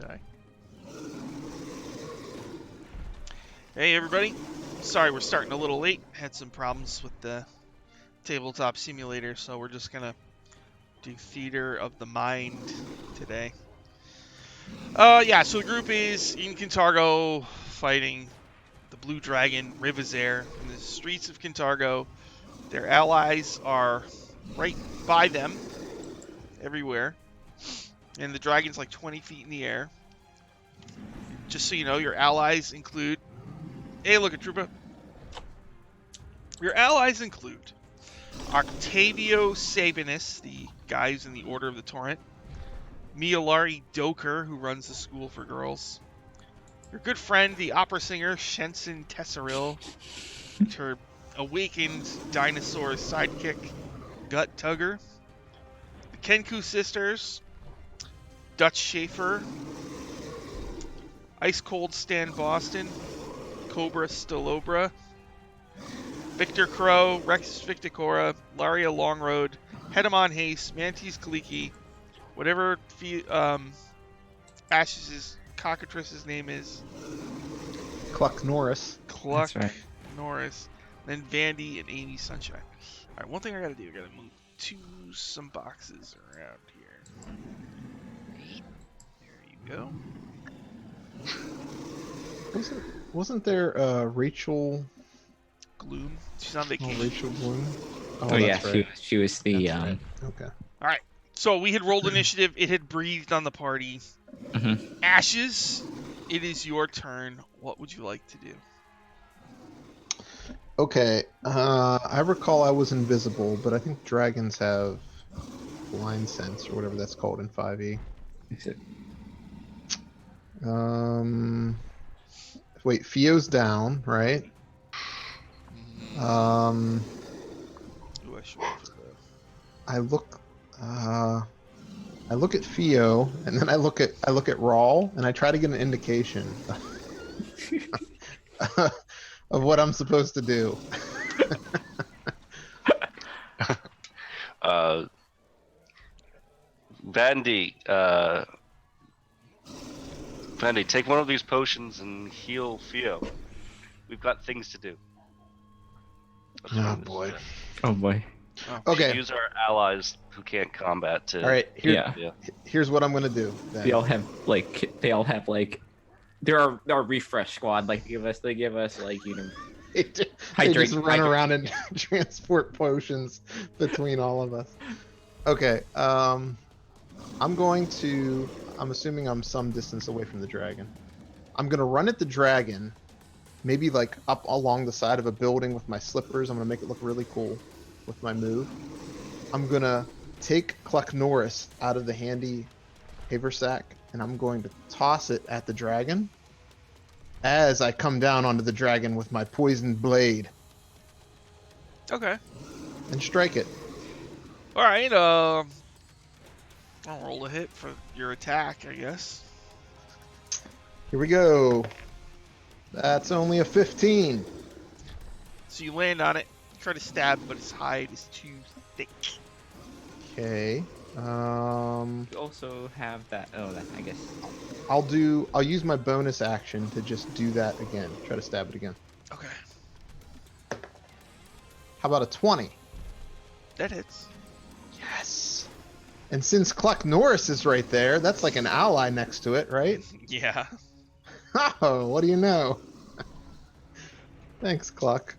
die. Hey everybody, sorry we're starting a little late. Had some problems with the tabletop simulator, so we're just gonna do Theater of the Mind today. Yeah, so the group is in Kintargo fighting the Blue Dragon Rivazare in the streets of Kintargo. Their allies are right by them, everywhere. And the dragon's like 20 feet in the air. Just so you know, your allies include... Hey, look, a trooper. Your allies include Octavio Sabanus, the guy who's in the Order of the Torrent. Mialari Doker, who runs the school for girls. Your good friend, the opera singer Shensen Tesseril. Her awakened dinosaur sidekick, Gut Tugger. The Kenku sisters, Dutch Schaefer. Ice Cold Stan Boston. Cobra Stolobra. Victor Crow, Rex Victicora, Laria Longroad, Hedamon Haste, Mantis Kaliki, whatever Ash's cockatrice's name is. Cluck Norris. Cluck right. Norris. Then Vandy and Amy Sunshine. Alright, one thing I gotta do, I gotta move some boxes around here. There you go. Wasn't there Rachel Gloom. She's on Oh, vacation. Rachel Bloom? Oh yeah, that's right. she was the That's right. Okay. Alright, so we had rolled initiative. It had breathed on the party. Mhm. Ashes, it is your turn. What would you like to do? Okay. I recall I was invisible, but I think dragons have blind sense or whatever that's called in 5e. Is it- Wait, Fio's down, right? Ooh, I should roll for that. I look at Fio, and then I look at Rawl, and I try to get an indication of what I'm supposed to do. Vandy, take one of these potions and heal Theo. We've got things to do. That's what Oh I'm boy. saying. Oh boy. Oh, Okay. Use our allies who can't combat to. All right. Yeah. Here's what I'm gonna do. Then. They all have like there are our refresh squad. Like they give us like They just hydrate. run around and transport potions between all of us. Okay. I'm assuming I'm some distance away from the dragon. I'm gonna run at the dragon, maybe like up along the side of a building with my slippers. I'm gonna make it look really cool with my move. I'm gonna take Cluck Norris out of the handy haversack, and I'm going to toss it at the dragon as I come down onto the dragon with my poisoned blade Okay. and strike it. Alright, I'll roll a hit for your attack, I guess. Here we go. That's only a 15. So you land on it, try to stab, but its hide is too thick. Okay. We also have that. Oh, that I guess. I'll use my bonus action to just do that again. Try to stab it again. Okay. How about a 20? That hits. Yes. And since Cluck Norris is right there, that's like an ally next to it, right? Yeah. Oh, what do you know? Thanks, Cluck.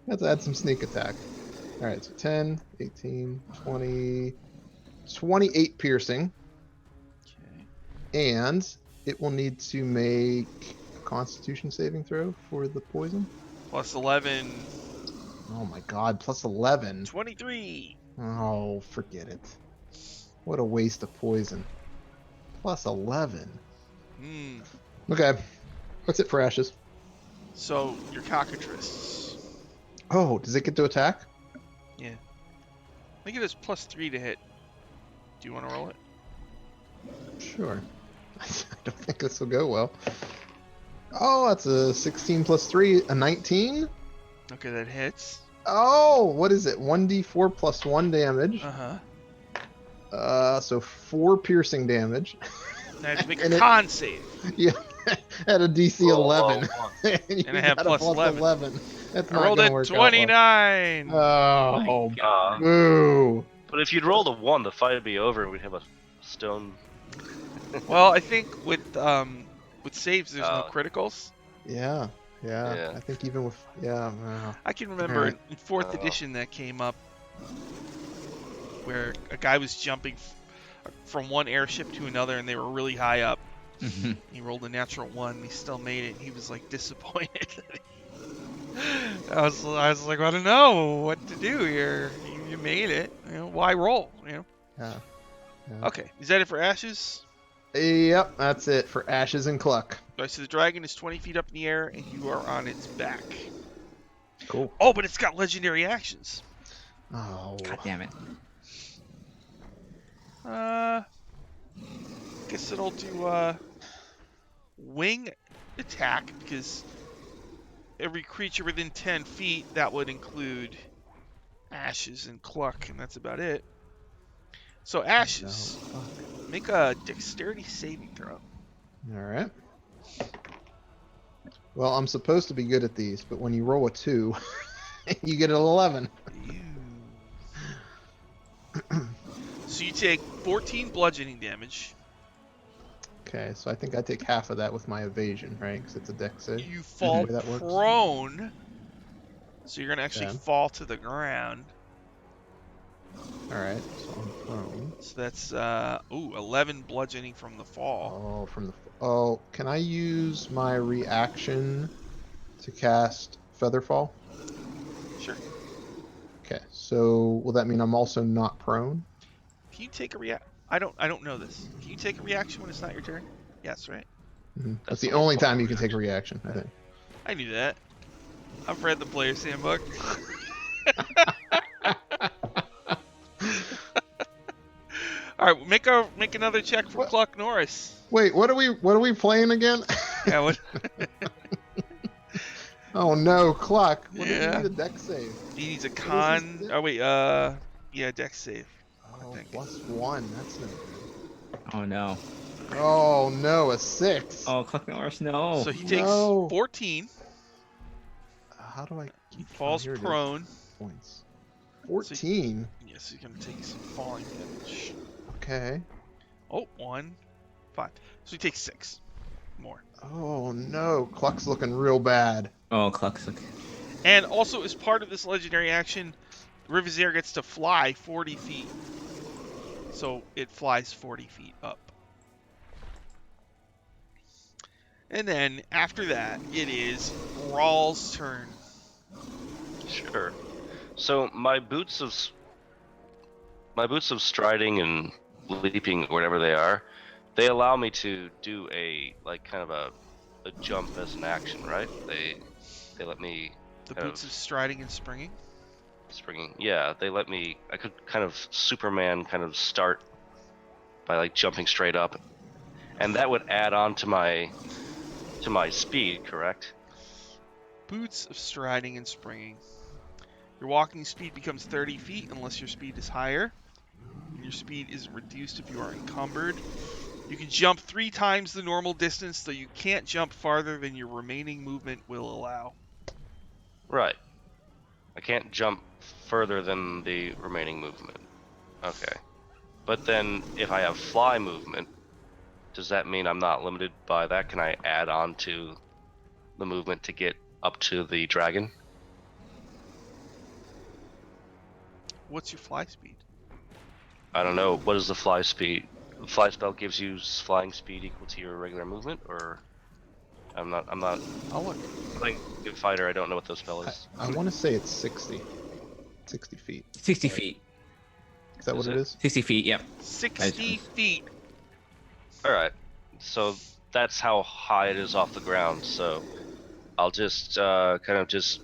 Let's add some sneak attack. Alright, so 10, 18, 20, 28 piercing. Okay. And it will need to make a constitution saving throw for the poison. Plus 11. Oh my god, plus 11. 23. Oh, forget it. What a waste of poison. Plus 11. Hmm. Okay. What's it for Ashes? So, your cockatrice. Oh, does it get to attack? Yeah. I think it is plus 3 to hit. Do you want to roll it? Sure. I don't think this will go well. Oh, that's a 16 plus 3, a 19? Okay, that hits. Oh, what is it? 1d4 plus 1 damage. Uh-huh. So 4 piercing damage. I have to make And a it- con save. You had a DC Roll 11. one. And And I have got plus a plus 11. That's I not rolled gonna a work out well. 29. Oh, My God. boo. But if you'd rolled a 1, the fight would be over and we'd have a stone. Well, I think with saves, there's no Oh. criticals. Yeah. Yeah. I think even with I can remember Alright. in 4th Oh. edition that came up where a guy was jumping from one airship to another and they were really high up. He rolled a natural 1 and he still made it. He was like disappointed. I was like, I don't know what to do here. You made it. You know, why roll? You know. yeah. Okay, is that it for ashes? Yep, that's it for Ashes and Cluck. Alright, so the dragon is 20 feet up in the air and you are on its back. Cool. Oh, but it's got legendary actions. Oh. God damn it. Guess it'll do wing attack because every creature within 10 feet, that would include Ashes and Cluck, and that's about it. So Ashes, No, fuck. make a dexterity saving throw. All right. Well, I'm supposed to be good at these, but when you roll a 2, you get an 11. So you take 14 bludgeoning damage. Okay, so I think I take half of that with my evasion, right? Because it's a dex save. You fall way that works. prone. So you're going to actually Okay. fall to the ground. All right, so I'm prone. So that's 11 bludgeoning from the fall. Oh, can I use my reaction to cast Featherfall? Sure. Okay, so will that mean I'm also not prone? Can you take a react? I don't know this. Can you take a reaction when it's not your turn? Yes, right? That's That's the the only whole time you can take a reaction, I think. I knew that. I've read the player's handbook. All right, make another check for What? Cluck Norris. Wait, what are we playing again? Yeah, what? Oh no, Cluck. What did Yeah. you need a dex save? He needs a What is con. this? Oh wait, yeah, dex save. Oh, think. +1. That's no good. Oh no. Oh no, a 6. Oh, Cluck Norris, no. So he takes No. 14. How do I He keep falls here it is. prone. Points. 14. Yes, he's gonna take some falling damage. Okay. Oh, 1, 5. So he takes 6 more. Oh no, Cluck's looking real bad. Oh, Cluck's look. And also, as part of this legendary action, Rivizere gets to fly 40 feet. So it flies 40 feet up. And then after that, it is Rawl's turn. Sure. So my boots of striding and leaping, or whatever they are, they allow me to do a kind of a jump as an action, right? They let me The kind boots of striding and springing. springing. Yeah, they let me. I could kind of Superman kind of start by like jumping straight up, and that would add on to my speed, correct? Boots of striding and springing. Your walking speed becomes 30 feet unless your speed is higher. And your speed is reduced if you are encumbered. You can jump 3 times the normal distance, though you can't jump farther than your remaining movement will allow. Right. I can't jump further than the remaining movement. Okay. But then if I have fly movement, does that mean I'm not limited by that? Can I add on to the movement to get up to the dragon? What's your fly speed? I don't know. What is the fly speed? The fly spell gives you flying speed equal to your regular movement, or I'm not I'll look. playing good fighter. I don't know what the spell is. I want to say it's 60. 60 feet. 60 feet. Is that Is what it? it is? 60 feet, yep. 60 feet. All right. So that's how high it is off the ground. So I'll just kind of just.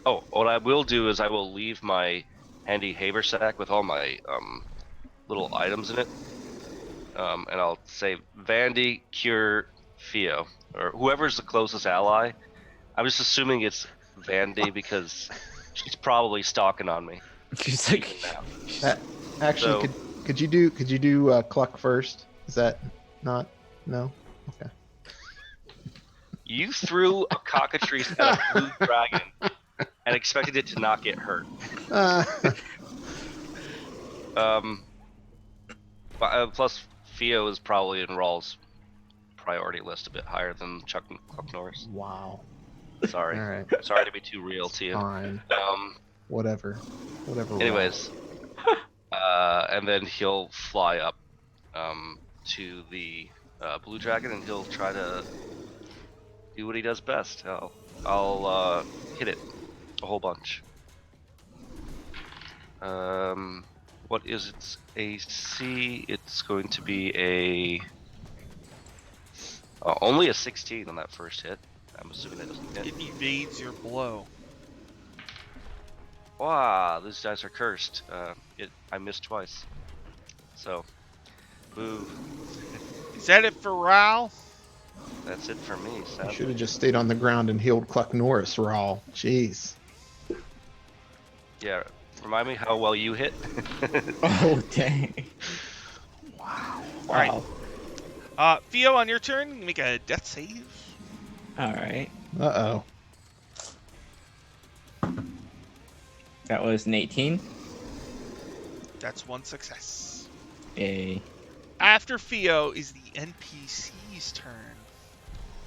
Oh, what I will do is I will leave my handy haversack with all my little items in it, and I'll say Vandy, Cure, Theo, or whoever's the closest ally. I'm just assuming it's Vandy because she's probably stalking on me. She's like, now. Actually, So- could you do Cluck first? Is that not? No. Okay. You threw a cockatrice at a blue dragon and expected it to not get hurt. Uh, Plus, Theo is probably in Rawls' priority list a bit higher than Chuck Norris. wow. Sorry. All right. Sorry to be too real to you. Fine. Um. Whatever. Anyways, and then he'll fly up to the blue dragon, and he'll try to do what he does best. I'll hit it a whole bunch. What is its AC? It's going to be only a 16 on that first hit. I'm assuming that doesn't hit. It evades your blow. Wow, these dice are cursed. I missed twice. So, boo. Is that it for Ral? That's it for me, You sadly. should have just stayed on the ground and healed Cluck Norris, Rawl. Jeez. Yeah, remind me how well you hit. Oh dang! Wow. Wow. Alright. Theo, on your turn, make a death save. All right. Uh-oh. That was an 18. That's one success. A. After Theo is the NPC's turn.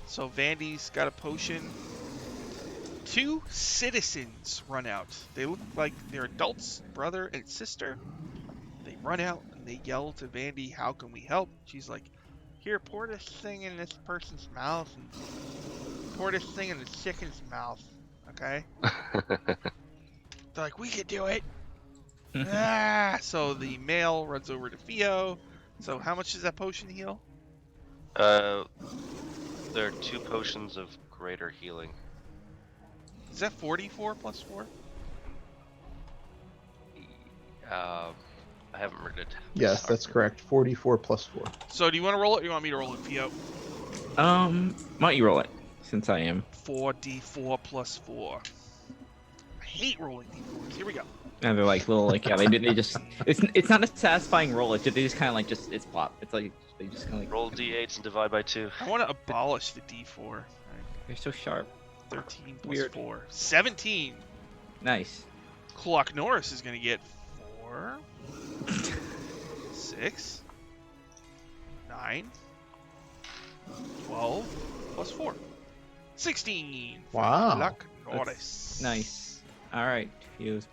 So Vandy's got a potion. 2 citizens run out. They look like they're adults, brother and sister. They run out and they yell to Vandy, "How can we help?" She's like, "Here, pour this thing in this person's mouth and pour this thing in the chicken's mouth." Okay? They're like, "We could do it." So the male runs over to Theo. So how much does that potion heal? There are 2 potions of greater healing. Is that 44 plus 4? I haven't read it. Yes, Sorry. that's correct. 44 plus 4. So do you want to roll it or you want me to roll it, Theo? Why don't you roll it? Since I am. 4d4 plus 4. I hate rolling d4s. Here we go. And they're like little like yeah they just it's not a satisfying roll. It's just, they just kind of like just it's plop. It's like they just kind of like Roll d8s and divide by 2. I want to abolish the d4. All right. they're so sharp. 13 plus Weird. 4. 17. Nice. Clock Norris is going to get 4, 6, 9, 12 plus 4. 16. Wow. Clock Norris. Nice. All right. Fuse.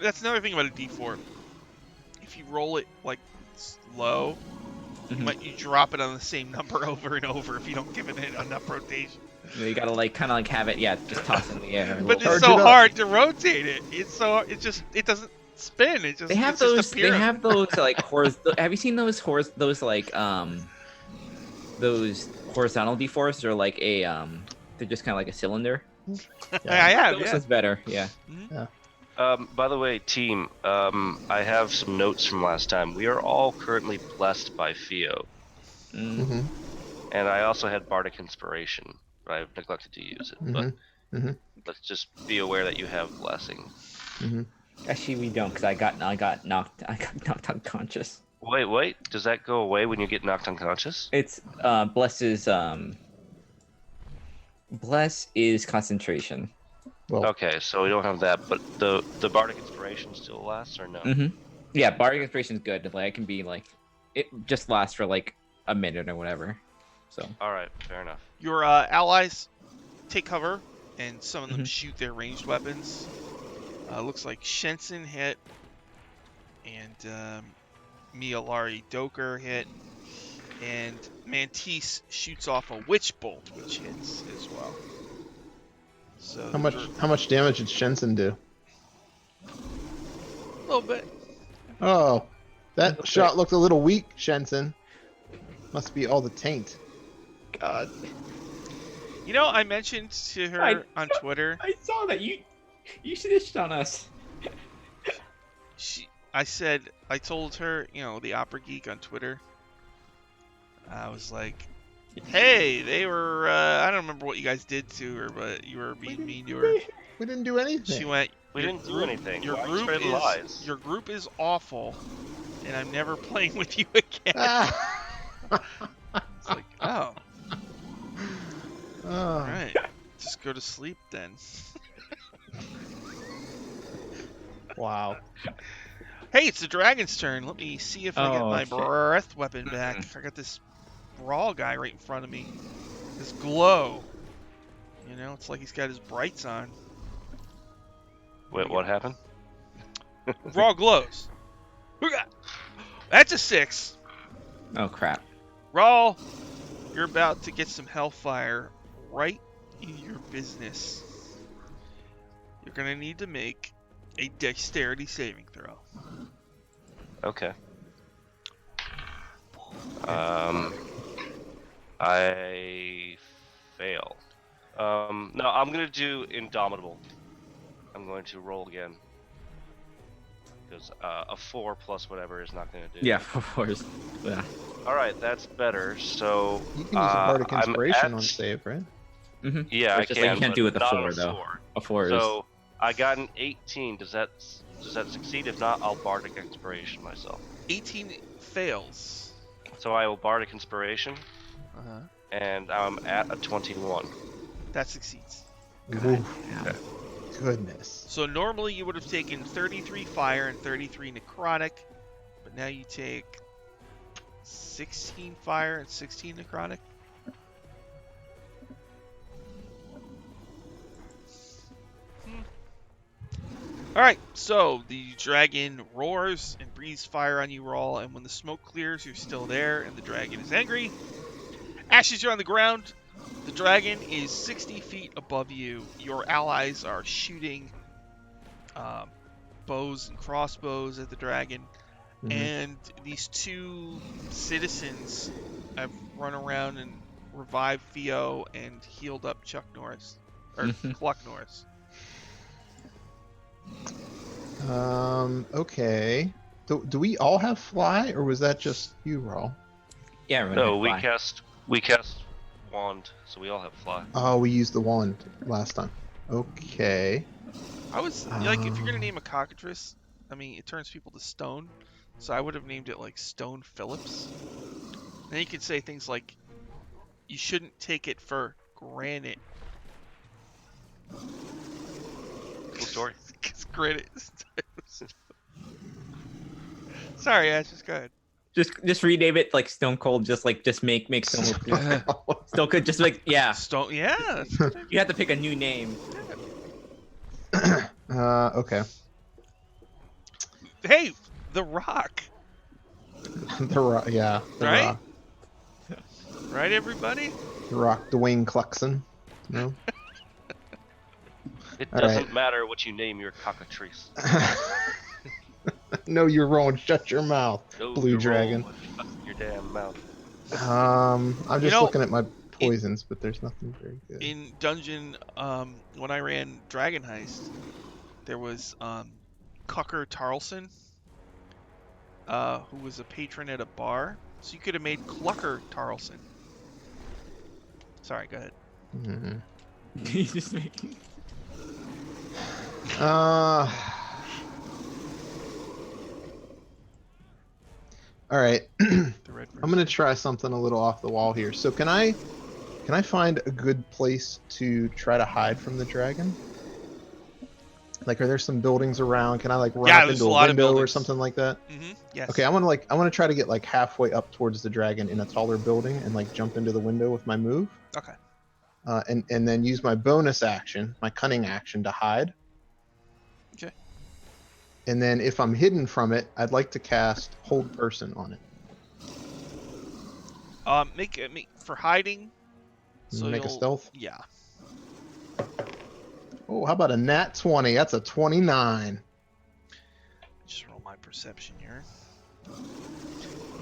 That's another thing about a d4. If you roll it like low, you drop it on the same number over and over if you don't give it enough rotation. You gotta like kind of like have it just toss in the air. But Charge it's it so up. hard to rotate it. It doesn't spin. It just They have it's just those. a They pyramid. have those like have you seen those like those horizontal d4s? They're like a they're just kind of like a cylinder. I have. This Yeah. is better. Yeah. By the way, team, I have some notes from last time. We are all currently blessed by Theo, Mm. Mm-hmm. and I also had Bardic Inspiration, but I've neglected to use it. But Mm-hmm. let's just be aware that you have Blessing. Mm-hmm. Actually, we don't, because I got knocked unconscious. Wait, does that go away when you get knocked unconscious? It's bless is concentration. Well, Okay, so we don't have that, but the Bardic Inspiration still lasts, or no? Mm-hmm. Yeah, bardic inspiration is good. Like, it can be like, it just lasts for like a minute or whatever. So. All right, fair enough. Your allies take cover, and some of them Mhm. shoot their ranged weapons. Looks like Shenson hit, and Mialari Doker hit, and Mantis shoots off a Witch Bolt, which hits as well. So how much damage did Shenson do? A little bit. Oh, that Little shot looked a little weak, Shenson. Must be all the taint. God. You know, I mentioned to her on Twitter. I saw that you snitched on us. I told her, the Opera Geek on Twitter. I was like, hey, they were, I don't remember what you guys did to her, but you were being mean to her. We didn't do anything. She went, We "Your didn't do group- anything. Your Why are you group spreading lies?" Your group is awful, and I'm never playing with you again." Ah. It's like, oh, Oh, all right. Just go to sleep then. wow. Hey, it's the dragon's turn. Let me see if I get Oh, my shit. breath weapon back. I got this raw guy right in front of me. This glow. You know, it's like he's got his brights on. Wait, what happened? Raw glows. That's a 6. Oh crap. Raw, you're about to get some hellfire right in your business. You're going to need to make a dexterity saving throw. Okay. I fail. No, I'm gonna do Indomitable. I'm going to roll again. Because a 4 plus whatever is not gonna do. Yeah, of course. Yeah. Alright, that's better. So You can use a bardic I'm inspiration at- on save, right? Mm-hmm. Yeah, It's I just can. like you can't but do it with a not 4 on a though. 4. A 4 is. So I got an 18. Does that succeed? If not, I'll bardic inspiration myself. 18 fails. So I will bardic inspiration, Uh-huh. and I'm at a 21. That succeeds. Oof, Yeah. goodness. So normally you would have taken 33 fire and 33 necrotic, but now you take 16 fire and 16 necrotic. Alright, so the dragon roars and breathes fire on you, Rawl, and when the smoke clears, you're still there, and the dragon is angry. Ashes, you're on the ground. The dragon is 60 feet above you. Your allies are shooting bows and crossbows at the dragon. Mhm. And these two citizens have run around and revived Theo and healed up Chuck Norris. Or Cluck Norris. Okay. Do we all have fly, or was that just you, Rawl? Yeah, everyone No, can fly. we cast wand, so we all have fly. Oh, we used the wand last time. Okay. I was like, if you're gonna name a cockatrice, I mean, it turns people to stone, so I would have named it like Stone Phillips. Then you could say things like, "You shouldn't take it for granted." Cool story. Because granite. Sorry, Ash, just go ahead. Just rename it like Stone Cold. Just make Stone Cold. Stone Cold. Just like yeah. Stone, yeah. You have to pick a new name. Okay. Hey, The Rock, The Rock, yeah. The Right? Rock. right, everybody? The Rock, Dwayne Cluxon. No? It All doesn't right. matter what you name your cockatrice. No, you're wrong. Shut your mouth, No, Blue you're Dragon. wrong. Shut your damn mouth. I'm just know, looking at my poisons, but there's nothing very good. In Dungeon, when I ran Dragon Heist, there was Cucker Tarlson, who was a patron at a bar. So you could have made Clucker Tarlson. Sorry, go ahead. Mhm. He's just making. All right. The red I'm gonna try something a little off the wall here. So can I find a good place to try to hide from the dragon? Like, are there some buildings around? Can I like run Yeah, up there's into a a lot of window or buildings. something like that? Mm-hmm. Yes. Okay, I want to try to get like halfway up towards the dragon in a taller building and like jump into the window with my move. Okay. And then use my bonus action, my cunning action, to hide. Okay. And then if I'm hidden from it, I'd like to cast Hold Person on it. Make for hiding. So Make a you'll- stealth. Yeah. Oh, how about a nat 20? That's a 29. Just roll my perception here.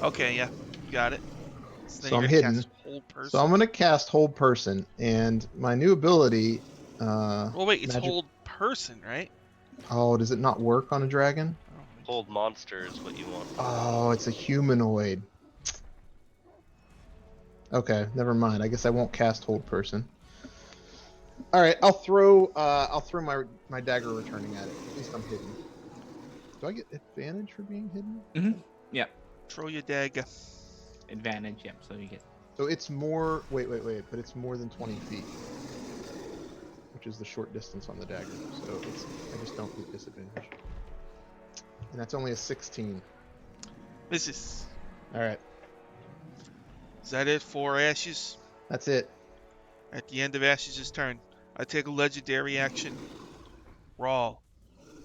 Okay, yeah, you got it. then So you're I'm gonna hidden. cast Hold Person. So I'm going to cast Hold Person, and my new ability... Well, wait, it's magic- Hold Person, right? Oh, does it not work on a dragon? Oh, Hold monster is what you want. Oh, it's a humanoid. Okay, never mind. I guess I won't cast Hold Person. All right, I'll throw my dagger returning at it. At least I'm hidden. Do I get advantage for being hidden? Mm-hmm. Yeah. Throw your dagger. Advantage. Yep. So you get. So it's more. Wait. But it's more than 20 feet, which is the short distance on the dagger. So it's. I just don't get disadvantage. And that's only a 16. Misses. All right. Is that it for Ashes? That's it. At the end of Ash's turn, I take a legendary action. Raw.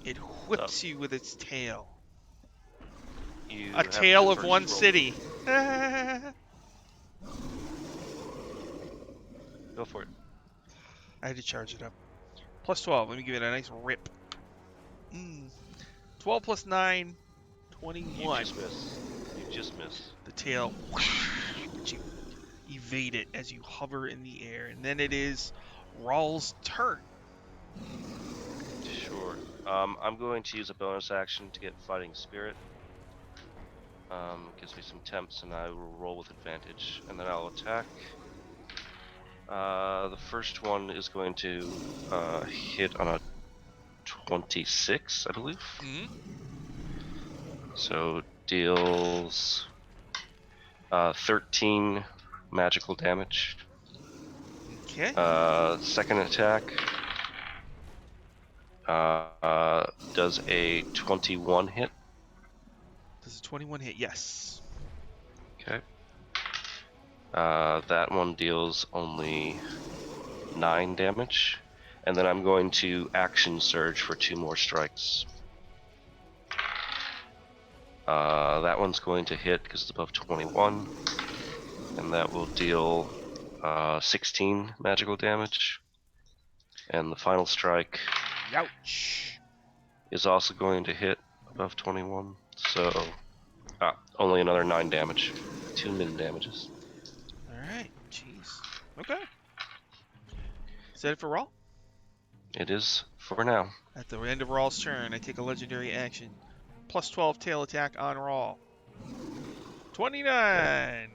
It whips you with its tail. You A have tale the of first one roll. city. Go for it. I had to charge it up. Plus 12. Let me give it a nice rip. 12 plus 9, You 21. just miss. You just miss. The tail. But you evade it as you hover in the air. And then it is Rawl's turn. Sure. I'm going to use a bonus action to get Fighting Spirit. Gives me some temps, and I will roll with advantage, and then I'll attack. The first one is going to hit on a 26, I believe. Mm-hmm. So deals 13 magical damage. Okay. Second attack does a 21 hit. Does a 21 hit? Yes. Okay. That one deals only 9 damage. And then I'm going to action surge for 2 more strikes. That one's going to hit because it's above 21. And that will deal 16 magical damage. And the final strike Ouch. is also going to hit above 21. So, only another 9 damage. 2 min damages. Alright. Jeez. Okay. Is that it for Raw? It is for now. At the end of Raw's turn, I take a legendary action. Plus 12 tail attack on Raw. 29.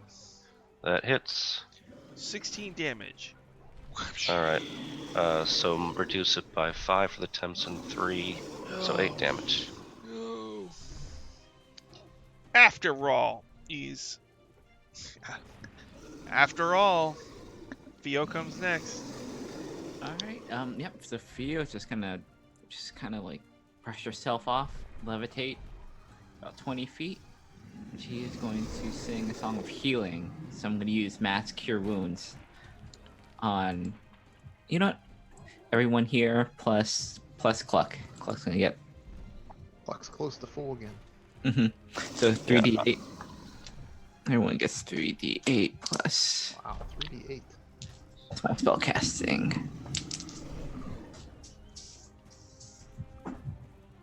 That hits. 16 damage. Alright. So reduce it by 5 for the temps and 3. So 8 damage. No. After Raw is... After all, Theo comes next. All right. Yep. So Fio's just kind of like brush herself off, levitate about 20 feet. She is going to sing a song of healing. So I'm going to use Mass Cure Wounds on, you know what? Everyone here plus Cluck. Cluck's going to get. Cluck's close to full again. So 3d8. Everyone gets 3d8 plus. Wow, 3d8. That's my spell casting.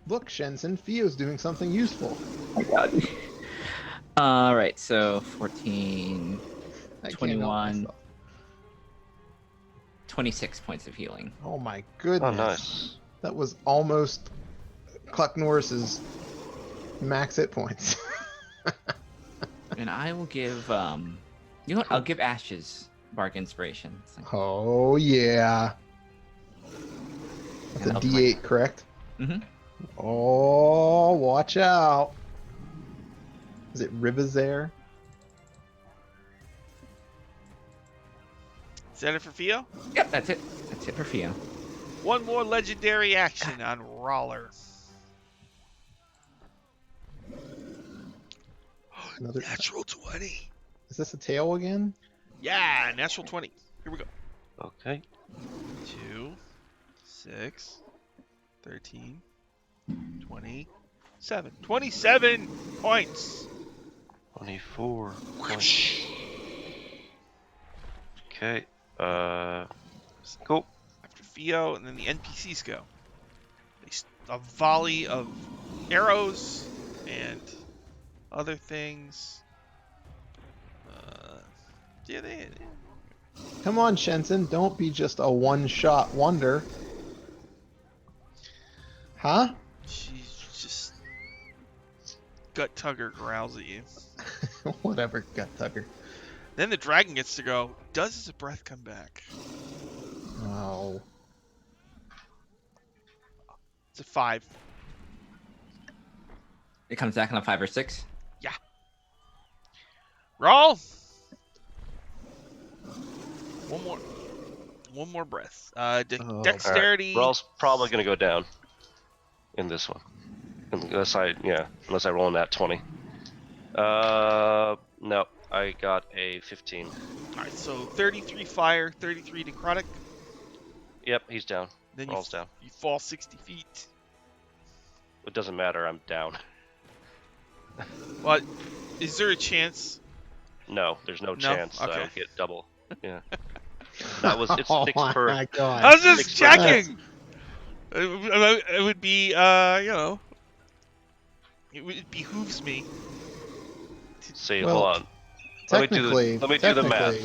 Look, Shensen, Theo's doing something useful. Oh my god. All right, so 14, I can't help 21, myself. 26 points of healing. Oh my goodness. Oh, nice. That was almost Cluck Norris's max hit points. And I will give, you know what? I'll give Ashes Bark Inspiration. It's like- Oh yeah. That's a Yeah, D8, correct? Mhm. Oh, watch out. Is it Ribazair? Is that it for Theo? Yep, that's it. That's it for Fio. One more legendary action on Rawler. Another. Natural 20. Is this a tail again? Yeah, natural 20. Here we go. Okay. 2, 6, 13, 27. 27 points. 24 points. Okay. Cool. After Theo, and then the NPCs go. A volley of arrows and other things. Yeah, they. Come on, Shensen, don't be just a one-shot wonder. Huh? She's just. Gut Tugger growls at you. Whatever, Gut Tugger. Then the dragon gets to go. Does his breath come back? Oh. It's a 5. It comes back on a 5 or 6. Roll. One more breath. Oh. Dexterity. Raw's probably gonna go down in this one, unless I roll in that 20. No, I got a 15. All right, so 33 fire, 33 necrotic. Yep, he's down. Then Raw's down. you fall 60 feet. It doesn't matter. I'm down. What? Is there a chance? No, there's no chance that I Okay. would get double. Yeah. That was it's Oh 6 my per. god. I was just 6 per checking. It would be, it behooves me. See, Well, hold on. Let me Technically, do the math.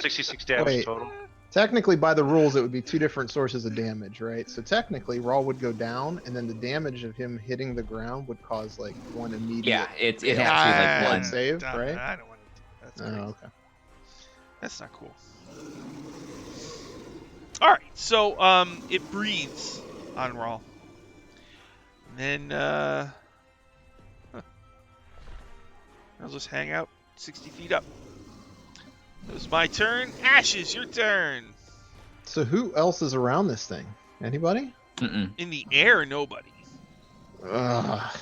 66 damage Wait. total. Technically, by the rules, it would be 2 different sources of damage, right? So technically, Raw would go down, and then the damage of him hitting the ground would cause like 1 immediate. Yeah, it has to be blood like one. save, right? I don't want to do that. That's Oh, crazy. okay. That's not cool. All right, so it breathes on Raw. And then I'll just hang out 60 feet up. It was my turn. Ashes, your turn. So who else is around this thing? Anybody? Mm-mm. In the air, nobody. Ugh.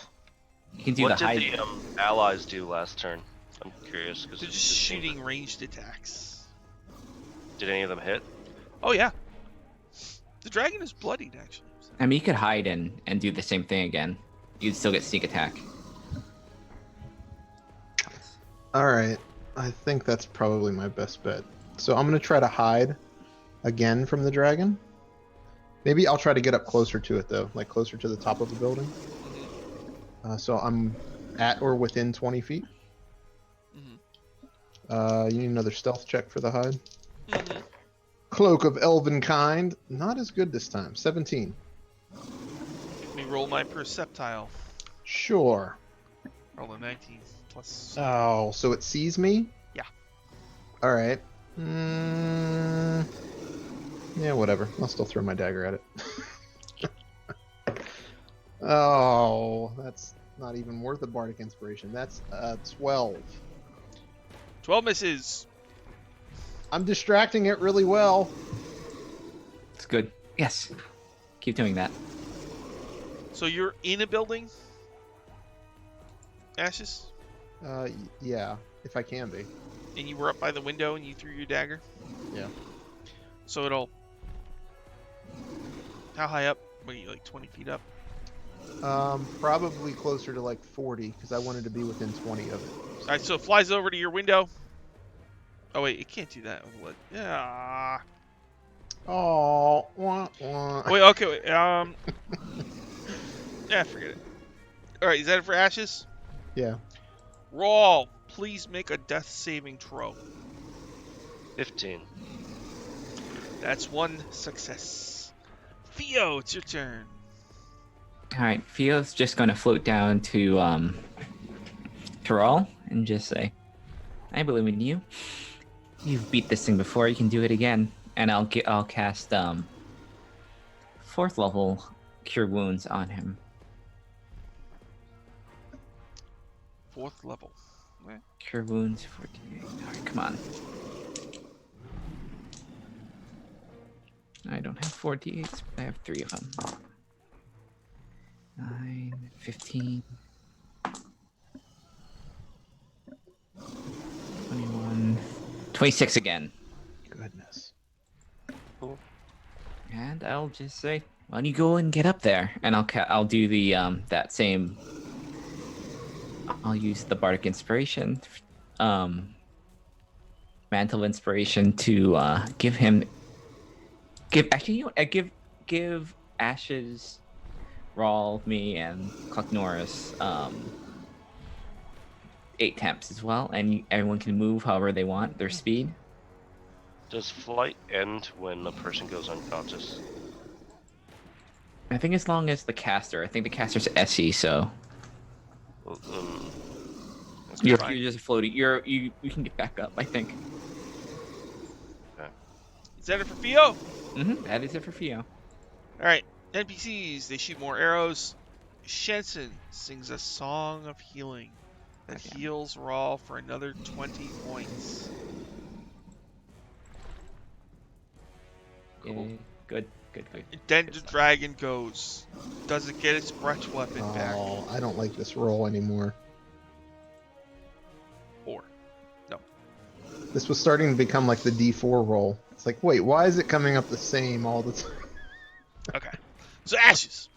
You can do What the hide. did the allies do last turn? I'm curious because They're just shooting ranged attacks. Did any of them hit? Oh yeah. The dragon is bloodied actually. So. I mean, you could hide and do the same thing again. You'd still get sneak attack. All right. I think that's probably my best bet. So I'm gonna try to hide again from the dragon. Maybe I'll try to get up closer to it though, like closer to the top of the building. So I'm at or within 20 feet. Mhm. You need another stealth check for the hide. Mhm. Cloak of Elven Kind. Not as good this time. 17. Let me roll my perceptile. Sure. Roll a 19 plus. Oh, so it sees me? Yeah. All right. Yeah, whatever. I'll still throw my dagger at it. Oh, that's not even worth a bardic inspiration. That's 12. 12 misses. I'm distracting it really well. It's good. Yes. Keep doing that. So you're in a building? Ashes? Yeah, if I can be. And you were up by the window and you threw your dagger? Yeah. So it'll... How high up? What are you, like 20 feet up? Probably closer to like 40 because I wanted to be within 20 of it. Alright, so it flies over to your window. Oh wait, it can't do that. What? Yeah. Oh, wah, wah. Wait, okay, wait. Yeah, forget it. Alright, is that it for Ashes? Yeah. Raw, please make a death saving throw. 15. That's 1 success. Theo, it's your turn. All right, Theo's just gonna float down to Terrell and just say, "I believe in you. You've beat this thing before. You can do it again." And I'll cast 4th level Cure Wounds on him. 4th level. Cure Wounds 48. All right, come on. I don't have 48s, but I have 3 of them. 9, 15, 21, 26 again. Goodness. And I'll just say, why don't you go and get up there? And I'll do the that same. I'll use the Bardic Inspiration, Mantle of Inspiration to give Ashes, Rawl, me, and Cluck Norris 8 temps as well, and everyone can move however they want, their speed. Does flight end when a person goes unconscious? I think as long as the caster, I think the caster's SE, so That's you're fine. just floating. You can get back up, I think. Is that it for Theo? That is it for Fio. Alright, NPCs, they shoot more arrows. Shensen sings a song of healing that Okay. heals Raw for another 20 points. Good. Then Good the stuff. dragon goes. Does it get its breath weapon back? Oh, I don't like this roll anymore. 4. No. This was starting to become like the D4 roll. It's like, wait, why is it coming up the same all the time? Okay. So Ashes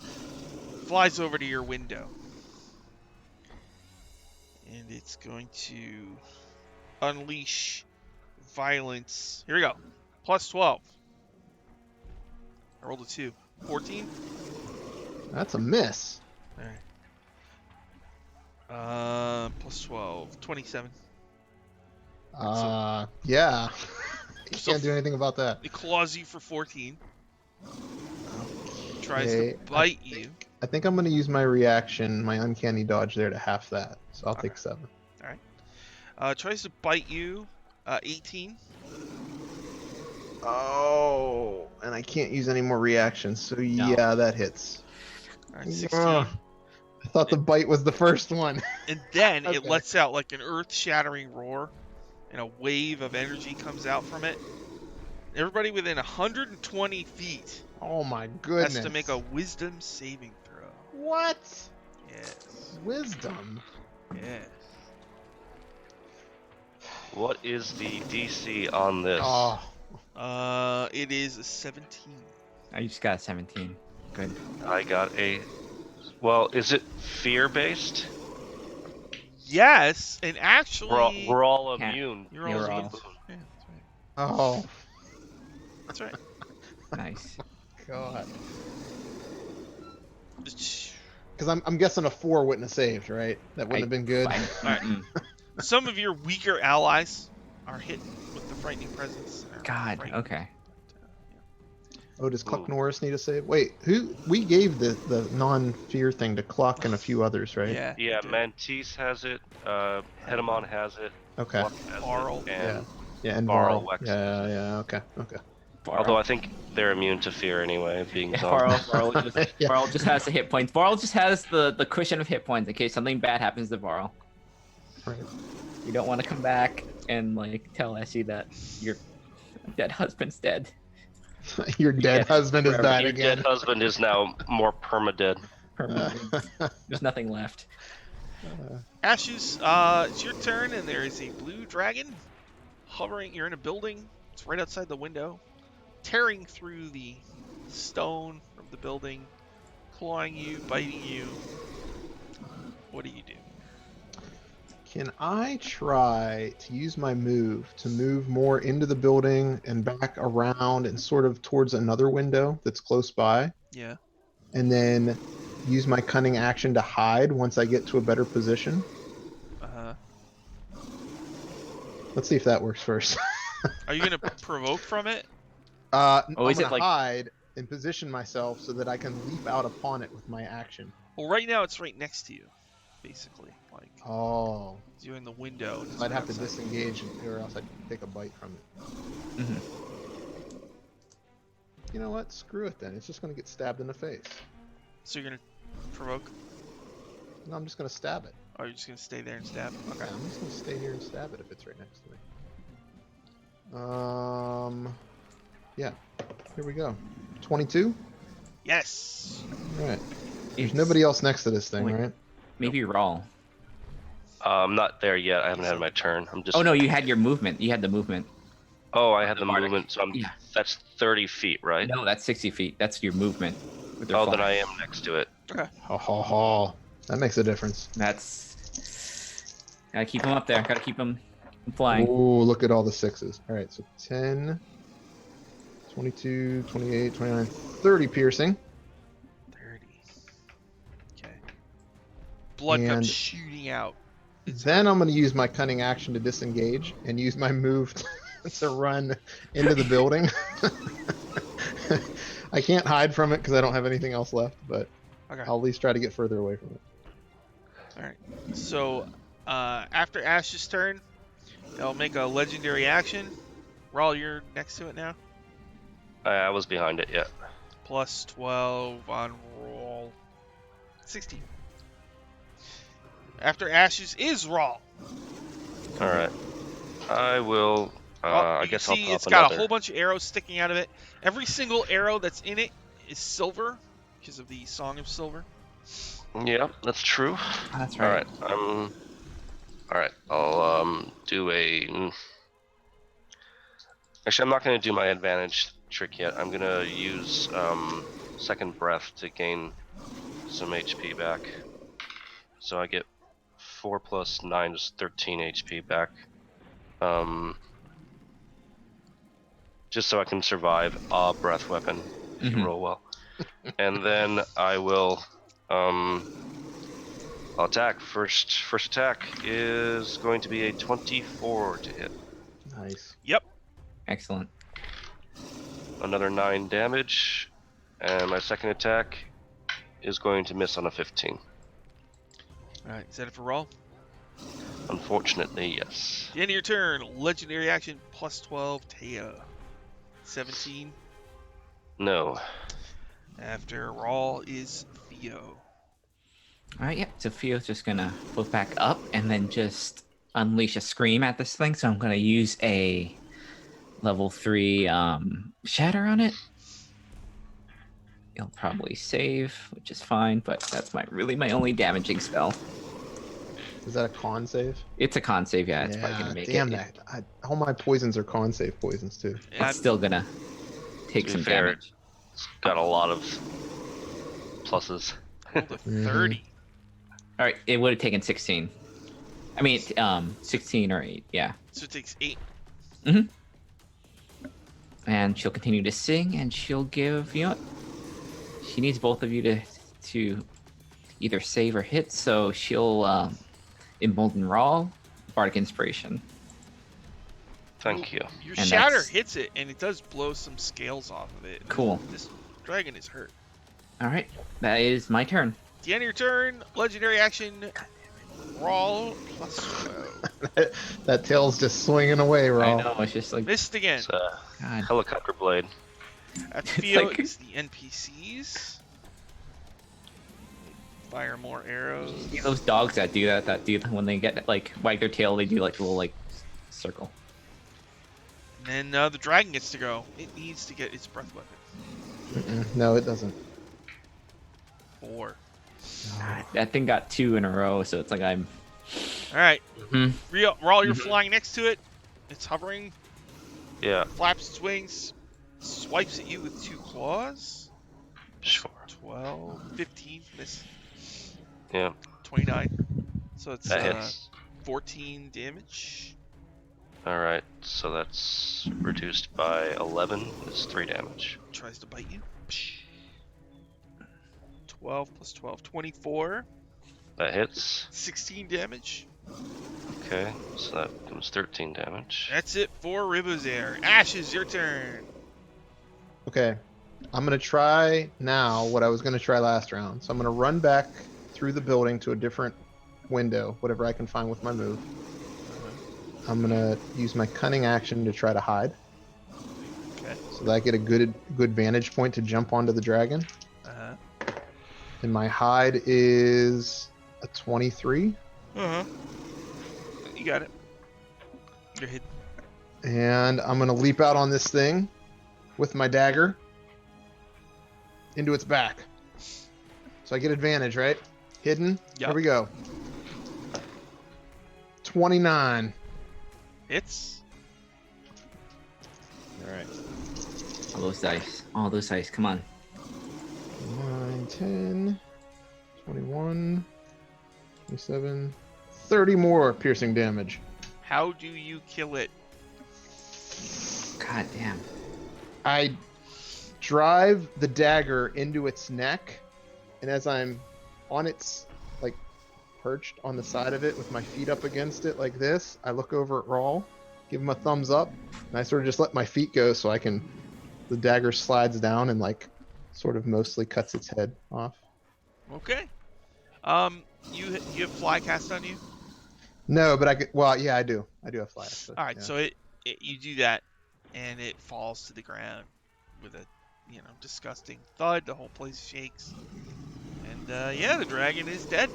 flies over to your window. And it's going to unleash violence. Here we go. Plus 12. I rolled a 2. 14? That's a miss. Alright. Plus 12. 27. Yeah. You So can't do anything about that. it claws you for 14. Tries Okay, to bite you. I think I'm going to use my reaction, my uncanny dodge there to half that. So I'll take 7. Tries to bite you. 18. Oh, and I can't use any more reactions. So yeah, that hits. Alright, 16. Ugh. I thought the bite was the first one. And then it Okay. lets out like an earth-shattering roar, and a wave of energy comes out from it. Everybody within 120 feet Oh my goodness. has to make a wisdom saving throw. What? Yes. Wisdom. Yes. What is the DC on this? Oh, It is a 17. I just got 17. Good. I got a. Well, is it fear-based? Yes, and actually, We're all Can't. immune. you're You're all. all- Yeah, oh, that's right. Nice. God. That's Because I'm guessing a 4 wouldn't have saved, right? That wouldn't have been good. Fine. Alright. Mm-mm. right. Some of your weaker allies are hit with the frightening presence. and are God. frightened. Okay. Oh, does Cluck Norris need a save? Wait, who? We gave the non-fear thing to Cluck and a few others, right? Yeah. Yeah, you did. Mantis has it. Hedemon has it. Okay. Fluff has it, Varl. and Yeah. Yeah, and Varl, Varl. Wex. Yeah. Okay. Although I think they're immune to fear anyway, being Yeah, zombies. Yeah. Varl just has the hit points. Varl just has the cushion of hit points in case something bad happens to Varl. Right. You don't want to come back and like tell Essie that your dead husband's dead. Your dead Yeah, husband is forever. back Your again. dead husband is now more permadead. Permanently. There's nothing left. Ashes, it's your turn, and there is a blue dragon hovering. You're in a building. It's right outside the window, tearing through the stone of the building, clawing you, biting you. What do you do? Can I try to use my move to move more into the building and back around and sort of towards another window that's close by? Yeah. And then use my cunning action to hide once I get to a better position? Uh-huh. Let's see if that works first. Are you gonna provoke from it? I'm Oh, is it gonna like- hide and position myself so that I can leap out upon it with my action. Well, right now it's right next to you, basically. Like Oh, you're in the window. and it's I'd right have to outside. disengage or else I'd take a bite from it. Mhm. You know what? Screw it then. It's just gonna get stabbed in the face. So you're gonna provoke? No, I'm just gonna stab it. Or you're just gonna stay there and stab? Okay. Yeah, I'm just gonna stay here and stab it if it's right next to me. Yeah. Here we go. 22. Yes. All right. There's It's- nobody else next to this thing, Wait. right? Maybe Rawl. I'm not there yet. I haven't had my turn. I'm just. Oh no, you had your movement. You had the movement. Oh, I had the Bardic. movement, so Yeah. that's 30 feet, right? No, that's 60 feet. That's your movement. with their Oh, then fall. I am next to it. Ha ha ha. That makes a difference. That's. Gotta keep him up there. Gotta keep him flying. Ooh, look at all the 6s. All right, so 10, 22, 28, 29, 30 piercing. 30. Okay. Blood And- comes shooting out. Then I'm going to use my cunning action to disengage and use my move to run into the building. I can't hide from it because I don't have anything else left, but Okay. I'll at least try to get further away from it. All right. So after Ash's turn, they'll make a legendary action. Rawl, you're next to it now. I was behind it, yeah. Plus 12 on roll. 16. After Ashes is Rawl. Alright. I will I you guess can I'll see pop it's got another. a whole bunch of arrows sticking out of it. Every single arrow that's in it is silver because of the Song of Silver. Yeah, that's true. That's All right. right. All right. I'll do a. Actually, I'm not gonna do my advantage trick yet. I'm gonna use second breath to gain some HP back. So I get 4 plus 9 is 13 HP back. Just so I can survive a breath weapon if you Mhm. roll well. And then I will I'll attack. First attack is going to be a 24 to hit. Nice. Yep. Excellent. Another 9 damage. And my second attack is going to miss on a 15. All right. Is that it for roll? Unfortunately, yes. The end of your turn. Legendary action plus 12. Taya. 17. No. After Rawl is Theo. All right, yeah. So Theo's just gonna flip back up and then just unleash a scream at this thing. So I'm gonna use a level 3 shatter on it. It'll probably save, which is fine, but that's really my only damaging spell. Is that a con save? It's a con save, yeah. It's probably gonna make damn it. that. All my poisons are con save poisons too. Yeah, It's still gonna take To be some fair, damage. It's got a lot of pluses. rolled a 30. All right, it would have taken 16. I mean, 16 or 8, yeah. So it takes 8. And she'll continue to sing, and she'll give, you know what? She needs both of you to either save or hit, so she'll embolden Raw, Bardic Inspiration. Thank you. Your And shatter that's- hits it, and it does blow some scales off of it. Cool. This dragon is hurt. All right, that is my turn. At the end of your turn, legendary action, Rawl plus 12. That tail's just swinging away, I Raw. know, it's just like, Missed again. It's a God. helicopter blade. At It's Theo, like- it's the NPCs. Fire more arrows. See those dogs that do when they get, like, wag their tail, they do, like, a little, like, circle. And then the dragon gets to go. It needs to get its breath weapon. No, it doesn't. 4. God, that thing got 2 in a row, so it's like I'm... Alright. Mhm. Rawl, you're flying next to it. It's hovering, Yeah, flaps its wings, swipes at you with 2 claws. sure. 12, 15, miss. Yeah, 29. So it's that hits. 14 damage. Alright, so that's reduced by 11. It's 3 damage. Tries to bite you. 12 plus 12, 24. That hits. 16 damage. Okay, so that comes 13 damage. That's it for Ribozair. Ashes, your turn. Okay. I'm going to try now what I was going to try last round. So I'm going to run back through the building to a different window, whatever I can find with my move. I'm going to use my cunning action to try to hide. Okay. So that I get a good vantage point to jump onto the dragon. Uh-huh. And my hide is a 23. Uh-huh. You got it. You're hit. And I'm going to leap out on this thing with my dagger into its back. So I get advantage, right? Hidden. Yep. Here we go. 29. Hits. All right. All those dice, come on. 9, 10, 21, 27, 30 more piercing damage. How do you kill it? God damn. I drive the dagger into its neck, and as I'm on its, like, perched on the side of it with my feet up against it like this, I look over at Rawl, give him a thumbs up, and I sort of just let my feet go so the dagger slides down and, like, sort of mostly cuts its head off. Okay. You have fly cast on you? No, but I could, well, yeah, I do. I do have fly. So, All right, yeah. so you do that, and it falls to the ground with a, disgusting thud. The whole place shakes, and yeah, the dragon is dead.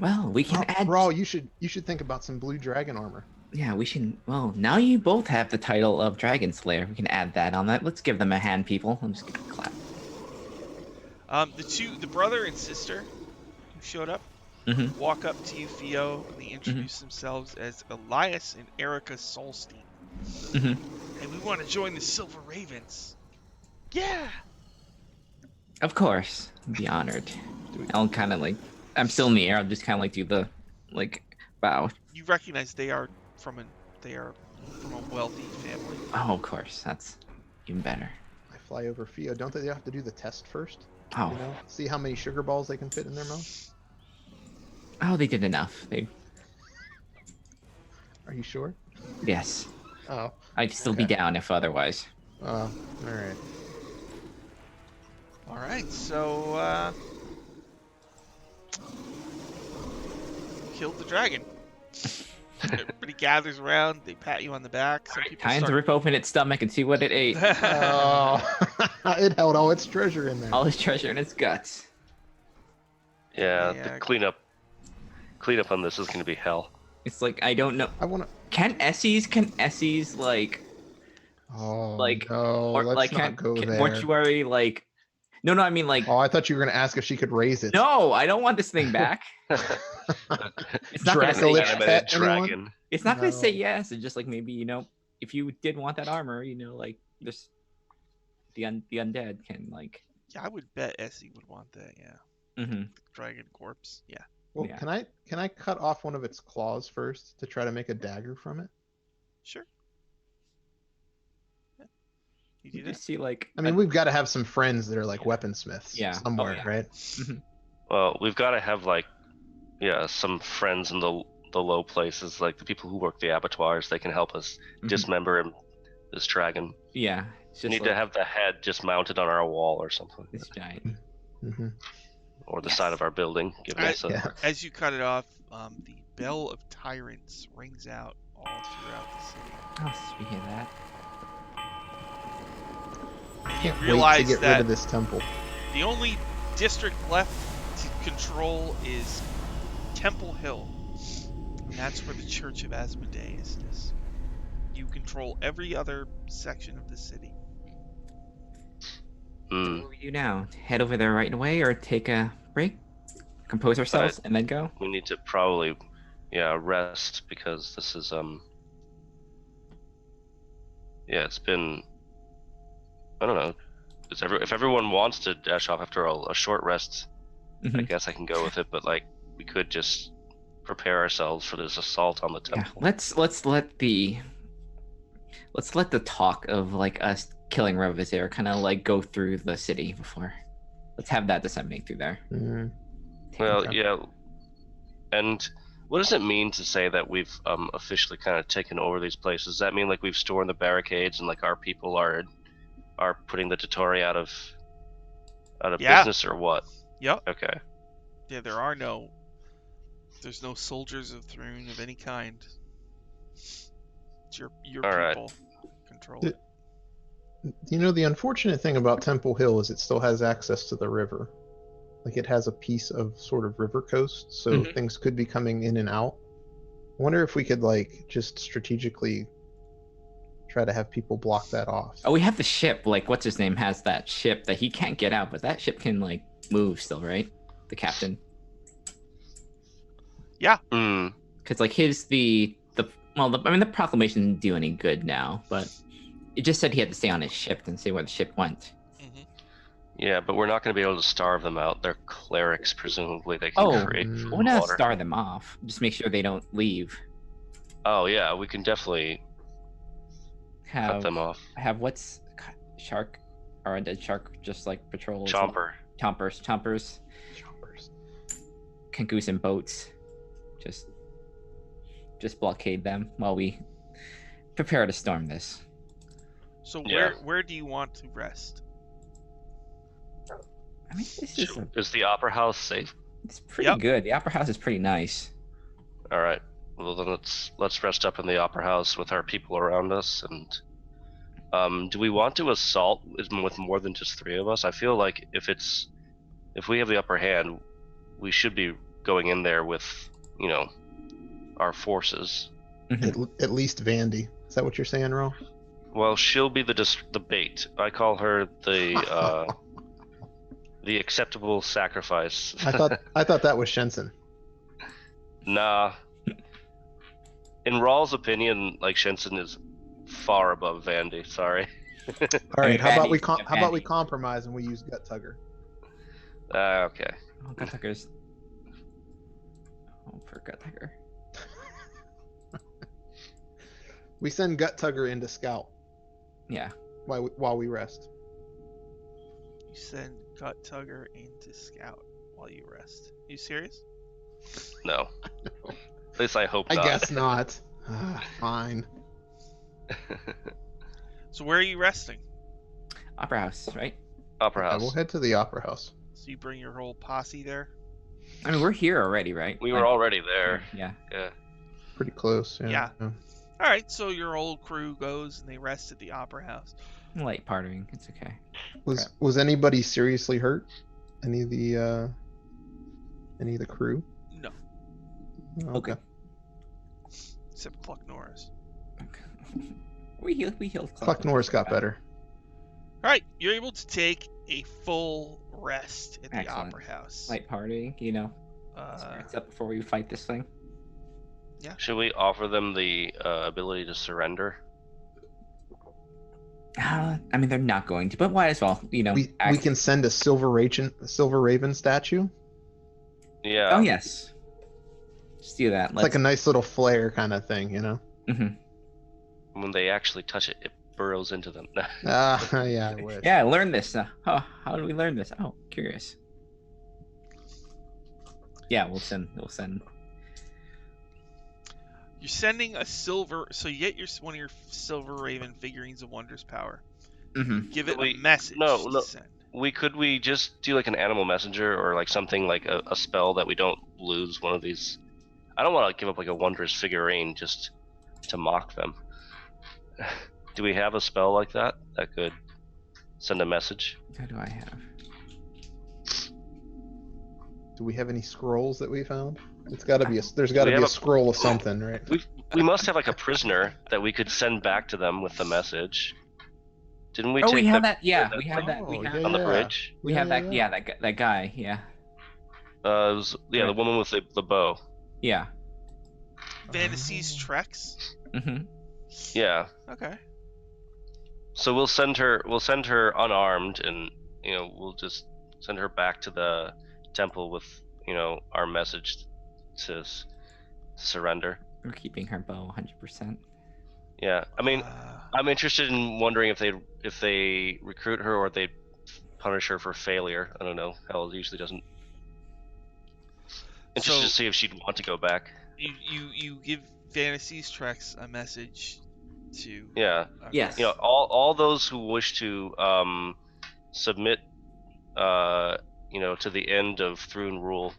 Well, we can add. Bro, you should think about some blue dragon armor. Yeah, we should. Well, now you both have the title of Dragonslayer. We can add that on that. Let's give them a hand, people. I'm just gonna clap. The brother and sister who showed up Mm-hmm. walk up to you, Theo, and they introduce themselves as Elias and Erica Solstein. Mm-hmm. And we want to join the Silver Ravens. Yeah. Of course, I'd be honored. I'll kind of like. I'm still in the air. I'll just kind of like do the bow. You recognize they are from a wealthy family. Oh, of course. That's even better. I fly over Fio. Don't they have to do the test first? Oh. You know, see how many sugar balls they can fit in their mouth. Oh, they did enough. Are you sure? Yes. Oh. I'd still be down if otherwise. All right. All right, so killed the dragon. Everybody gathers around. They pat you on the back. Some people Time to start... rip open its stomach and see what it ate. Oh, it held all its treasure in there. All his treasure in its guts. Yeah, Yeah. the cleanup on this is going to be hell. It's like I don't know. I want to. Can Essies like Oh, like no, or let's like not go there. mortuary like? No, I mean like. Oh, I thought you were going to ask if she could raise it. No, I don't want this thing back. It's not gonna say Dracolich yes. Animated pet, anyone? dragon. It's not gonna No. say yes. It's just like maybe if you did want that armor, like this, the undead can like. Yeah, I would bet Essie would want that. Yeah, Mm-hmm. dragon corpse. Yeah, Well, Yeah. can I cut off one of its claws first to try to make a dagger from it? sure. Yeah. You You do that? just see like. I mean, we've got to have some friends that are like weaponsmiths Yeah. somewhere, Oh, yeah. right? Well, we've got to have some friends in the low places, like the people who work the abattoirs. They can help us dismember this dragon. Yeah. It's We just need to have the head just mounted on our wall or something, this giant. Mm-hmm. or the Yes. side of our building. Giving us a Yeah. As you cut it off, the bell of tyrants rings out all throughout the city. Oh, speaking of that. Can't wait to realize get rid that of this temple. the only district left to control is Temple Hill. And that's where the Church of Asmodeus is. You control every other section of the city. Hmm. What do we do now? Head over there right away, or take a break, compose ourselves, and then go? We need to probably, rest, because this is it's been, I don't know. If everyone wants to dash off after a short rest, I Mhm. guess I can go with it. But we could just prepare ourselves for this assault on the Yeah. temple. Let's let the talk of like us killing Rovazir kind of like go through the city before. Let's have that disseminate through there. Mhm. Well, Okay. yeah. And what does it mean to say that we've officially kind of taken over these places? Does that mean like we've stormed the barricades and like our people are putting the Totori out of Yeah. business, or what? Yep. Okay. Yeah, there's no soldiers of Thrune of any kind. It's your All right. people control Did- it. You know, the unfortunate thing about Temple Hill is it still has access to the river. Like, it has a piece of sort of river coast, so Mhm. things could be coming in and out. I wonder if we could, like, just strategically try to have people block that off. Oh, we have the ship. Like, what's his name has that ship that he can't get out, but that ship can like move still, right? The captain, Hmm. because like the proclamation didn't do any good now, but it just said he had to stay on his ship and see where the ship went. Hmm. Yeah, but we're not going to be able to starve them out. They're clerics, presumably. They can Oh, create Mm. We're not water. star them off. Just make sure they don't leave. Oh yeah, we can definitely cut Have them off. shark or undead shark just like patrols. Chomper. Chompers Chompers. can goose in boats. Just blockade them while we prepare to storm this. So Yeah. where do you want to rest? I mean, this is Is the opera house safe? it's pretty Yep. good. The opera house is pretty nice. All right. Well, then let's rest up in the opera house with our people around us. And do we want to assault with more than just three of us? I feel like if we have the upper hand, we should be going in there with, you know, our forces. At least Vandy. Is that what you're saying, Ro? Well, she'll be the bait. I call her the acceptable sacrifice. I thought that was Shensen. Nah. In Rawl's opinion, like, Shensen is far above Vandy. Sorry. All right, how about we Vandy. compromise and we use Gut Tugger? Okay. Oh, Gut Tugger's. Oh, for Gut Tugger. We send Gut Tugger into scout Yeah. while we rest. You send Gut Tugger into scout while you rest. You serious? No. At least I hope I not. guess not. Fine. So where are you resting? Opera House, right? Opera Yeah, House. we'll head to the Opera House. So you bring your whole posse there? I mean, we're here already, right? We were already there. Yeah. Yeah. Pretty close. Yeah. All right, so your whole crew goes and they rest at the Opera House. Light partying. It's okay. Was anybody seriously hurt? Any of the crew? No, Oh, Okay. except Cluck Norris. We healed. Cluck Norris got better. All right, you're able to take a full rest at the Excellent. Opera House. Light partying, you know. It's up before we fight this thing. Should we offer them the ability to surrender? I mean, they're not going to, but might as well, you know. We can send a Silver Raven statue. Yeah. Oh yes. Just do that. It's like a nice little flare kind of thing, you know. Mm-hmm. When they actually touch it, it burrows into them. Yeah, I wish. Yeah, learn this. How do we learn this? Oh, curious. Yeah, we'll send. You're sending a silver, so you get one of your Silver Raven figurines of Wondrous Power. Mm-hmm. Give it We- a message. no. To send. Could we just do like an animal messenger or like something like a spell that we don't lose one of these? I don't want to give up like a wondrous figurine just to mock them. Do we have a spell like that could send a message? What do I have? Do we have any scrolls that we found? It's got to be there's got to We be have a scroll of something, right? We must have like a prisoner that we could send back to them with the message. Didn't we? Oh, take we have that. Yeah, we have thing? that. We Oh, have. yeah, on the bridge. We have that. Yeah, that guy. Yeah. It was, the woman with the bow. Yeah. Fantasies Treks. Mm-hmm. Yeah. Okay. So we'll send her unarmed, and we'll just send her back to the temple with our message to surrender. We're keeping her bow 100%. Yeah, I mean, I'm interested in wondering if they recruit her or they punish her for failure. I don't know. Hell usually doesn't. Interested So- to see if she'd want to go back. You give Fantasies Treks a message to. Yeah. Okay. Yes. All those who wish to submit to the end of Thrune rule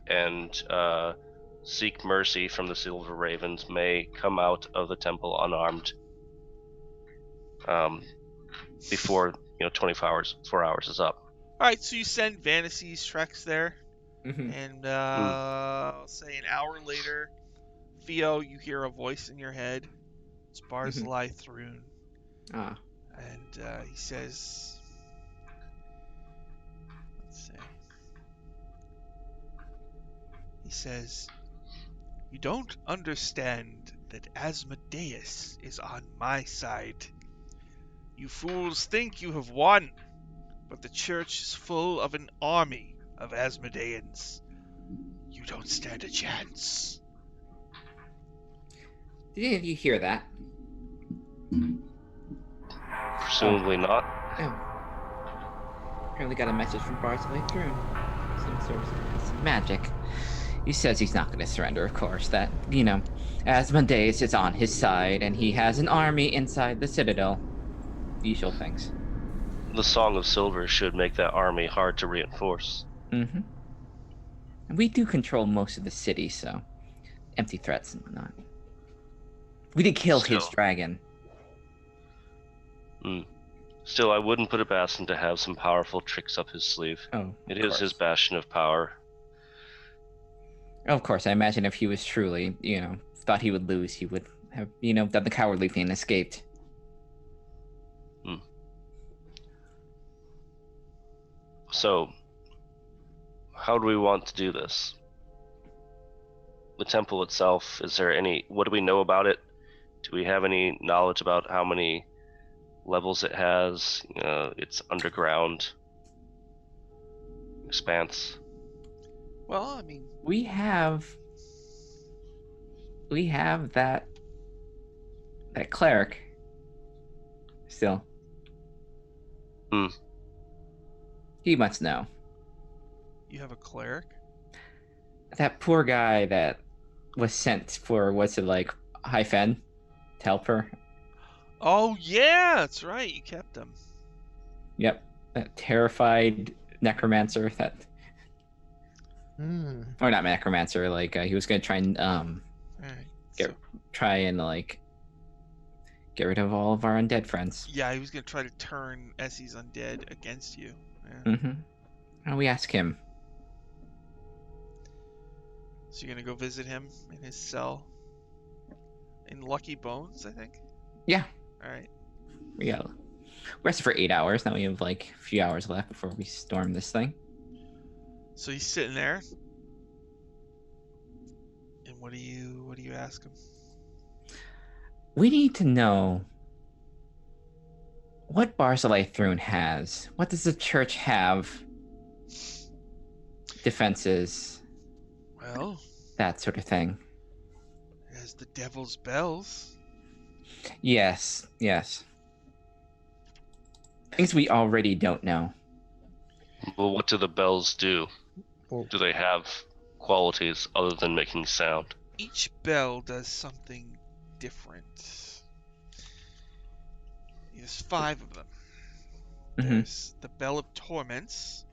and seek mercy from the Silver Ravens may come out of the temple unarmed before 4 hours is up. All right, so you send Fantasies Treks there, Mm-hmm. and I'll say an hour later, Theo, you hear a voice in your head. It's Barzillai Thrune, Ah. and he says, let's see. He says, "You don't understand that Asmodeus is on my side. You fools think you have won, but the church is full of an army of Asmodeans. You don't stand a chance." Did any of you hear that? Presumably not. Oh. Apparently got a message from Barzillai Thrune. Some sort of magic. He says he's not going to surrender, of course. That, Asmodeus is on his side, and he has an army inside the Citadel. Usual things. The Song of Silver should make that army hard to reinforce. Mm-hmm. And we do control most of the city, so empty threats and whatnot. We did kill his Still. dragon. Still, I wouldn't put it past him to have some powerful tricks up his sleeve. Oh, It of is his course. bastion of power. Of course, I imagine if he was truly, thought he would lose, he would have, done the cowardly thing and escaped. So, how do we want to do this? The temple itself, what do we know about it? Do we have any knowledge about how many levels it has? Its underground expanse. Well, I mean, We have that cleric still. Hmm. He must know. you have a cleric. That poor guy that was sent for, what's it like, Hyphen to help her. Oh yeah, that's right. You kept him. Yep, that terrified necromancer. Hmm. Or not necromancer. Like he was gonna try and All right. Get- So, get rid of all of our undead friends. yeah, he was gonna try to turn Essie's undead against you. Yeah. Mm-hmm. And we ask him. So you're gonna go visit him in his cell in Lucky Bones, I think. Yeah, All right. we rested for 8 hours. Now we have like a few hours left before we storm this thing. So he's sitting there, and what do you ask him? We need to know what Barzillai Thrune has. What does the church have? Defenses, Well, that sort of thing. it has the devil's bells. Yes. Things we already don't know. Well, what do the bells do? Well, Do they have qualities other than making sound? Each bell does something different. There's 5 of them. Mhm. There's the Bell of Torments.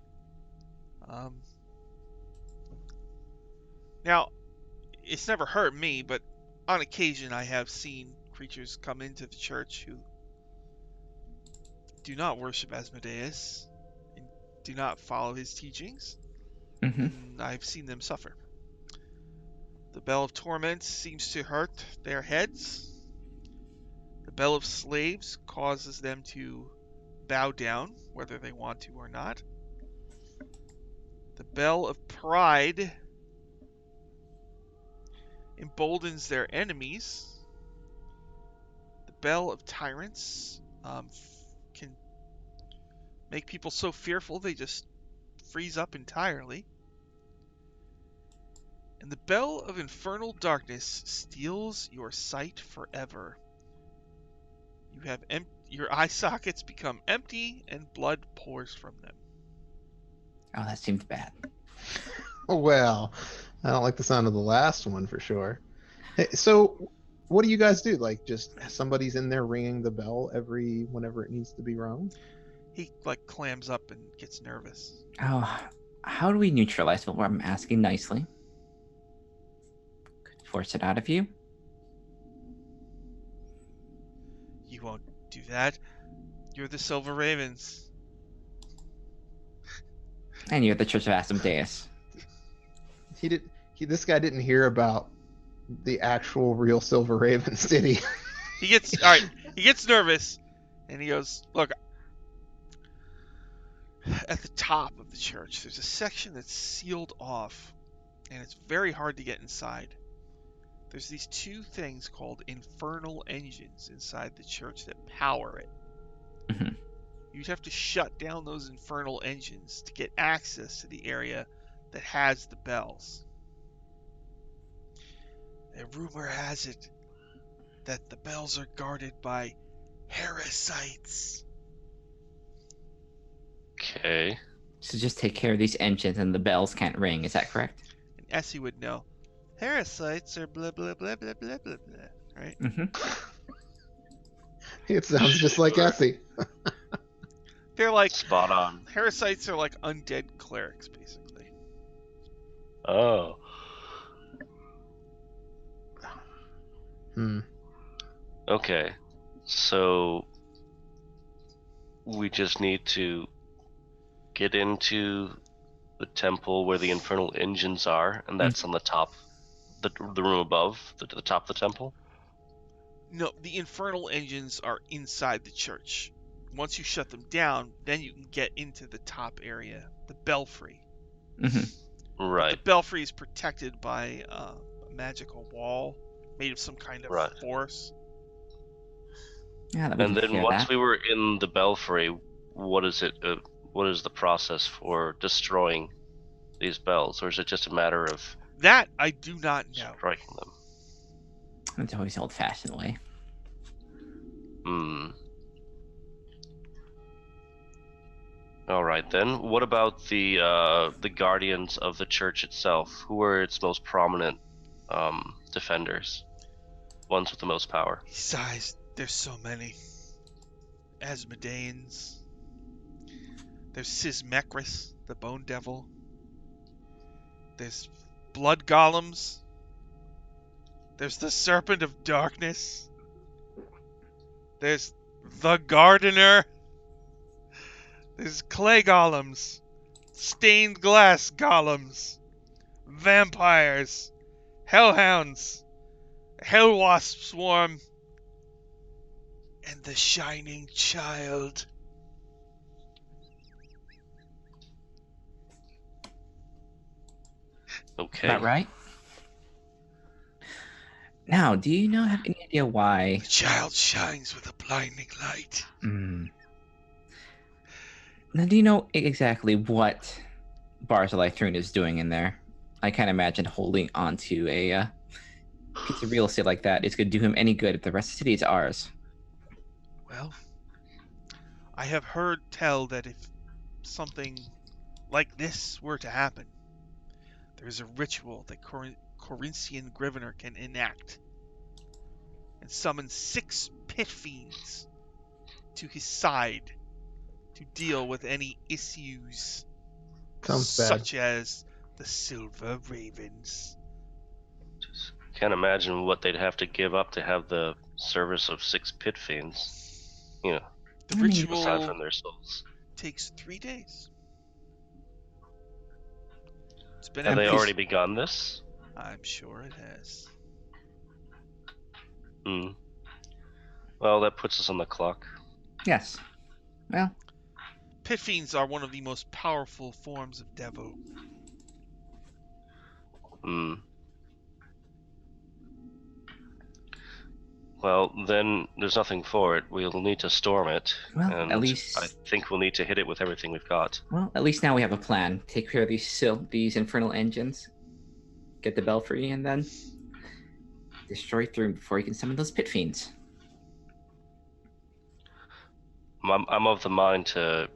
Now, it's never hurt me, but on occasion I have seen creatures come into the church who do not worship Asmodeus and do not follow his teachings, Mhm. and I've seen them suffer. The Bell of Torments seems to hurt their heads. The Bell of Slaves causes them to bow down, whether they want to or not. The Bell of Pride emboldens their enemies. The Bell of Tyrants can make people so fearful they just freeze up entirely. And the Bell of Infernal Darkness steals your sight forever. You have your eye sockets become empty and blood pours from them. Oh, that seems bad. well, I don't like the sound of the last one for sure. Hey, so what do you guys do? Like, just somebody's in there ringing the bell whenever it needs to be rung? He clams up and gets nervous. Oh, how do we neutralize what I'm asking nicely? Could force it out of you? You won't do that. You're the Silver Ravens. And you're the Church of Asmodeus. This guy didn't hear about the actual real Silver Ravens, did he? He gets nervous, and he goes, "Look, at the top of the church, there's a section that's sealed off, and it's very hard to get inside. There's these 2 things called infernal engines inside the church that power it. Mhm. You'd have to shut down those infernal engines to get access to the area that has the bells. And rumor has it that the bells are guarded by parasites." Okay. So just take care of these engines and the bells can't ring. Is that correct? And Essie would know. Parasites are blah blah blah blah blah blah blah, right? Mm-hmm. It sounds just like Sure. Essie. They're like Spot on. parasites are like undead clerics, basically. Oh. Okay. So we just need to get into temple where the infernal engines are, and that's on the top, the room above, the top of the temple? No, the infernal engines are inside the church. Once you shut them down, then you can get into the top area, the belfry. Mm-hmm. But Right. the belfry is protected by a magical wall made of some kind of Right. force. Yeah, that we And can then hear once that. we were in the belfry, what is it? What is the process for destroying these bells, or is it just a matter of That I do not know. striking them? It's always the old-fashioned way. Hmm. All right then. What about the guardians of the church itself? Who are its most prominent defenders? Ones with the most power. He sighs. There's so many. Asmodeans. There's Sismekris, the bone devil. There's blood golems. There's the serpent of darkness. There's the gardener. There's clay golems. Stained glass golems. Vampires. Hellhounds. Hell wasp swarm. And the shining child. Okay. About right? Now, do you have any idea why? The child shines with a blinding light. Now, do you know exactly what Barzilai Thrun is doing in there? I can't imagine holding onto a piece of real estate like that is going to do him any good if the rest of the city is ours. Well, I have heard tell that if something like this were to happen, there's a ritual that Corinthian Grivner can enact and summon 6 pit fiends to his side to deal with any issues Sounds bad. such as the Silver Ravens. Just can't imagine what they'd have to give up to have the service of 6 pit fiends. You know, The I mean, aside ritual from their souls. takes 3 days. It's been Have at they least- already begun this? I'm sure it has. Hmm. Well, that puts us on the clock. Yes. Well, Pit fiends are one of the most powerful forms of devil. Hmm. Well, then there's nothing for it. We'll need to storm it. Well, and at least- I think we'll need to hit it with everything we've got. well, at least now we have a plan. Take care of these infernal engines, get the belfry, and then destroy Thrun before he can summon those pit fiends. I'm of the mind to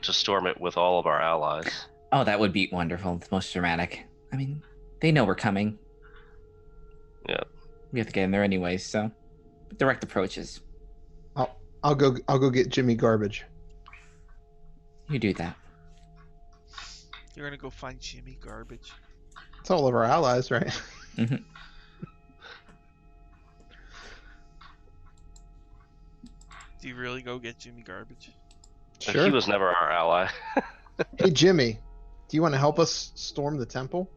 storm it with all of our allies. Oh, that would be wonderful. It's most dramatic. I mean, they know we're coming. Yeah. We have to get in there anyways, so direct approaches. I'll go get Jimmy Garbage. You do that. You're gonna go find Jimmy Garbage. It's all of our allies, right? Mhm. Do you really go get Jimmy Garbage? Sure. He was never our ally. Hey Jimmy, do you want to help us storm the temple?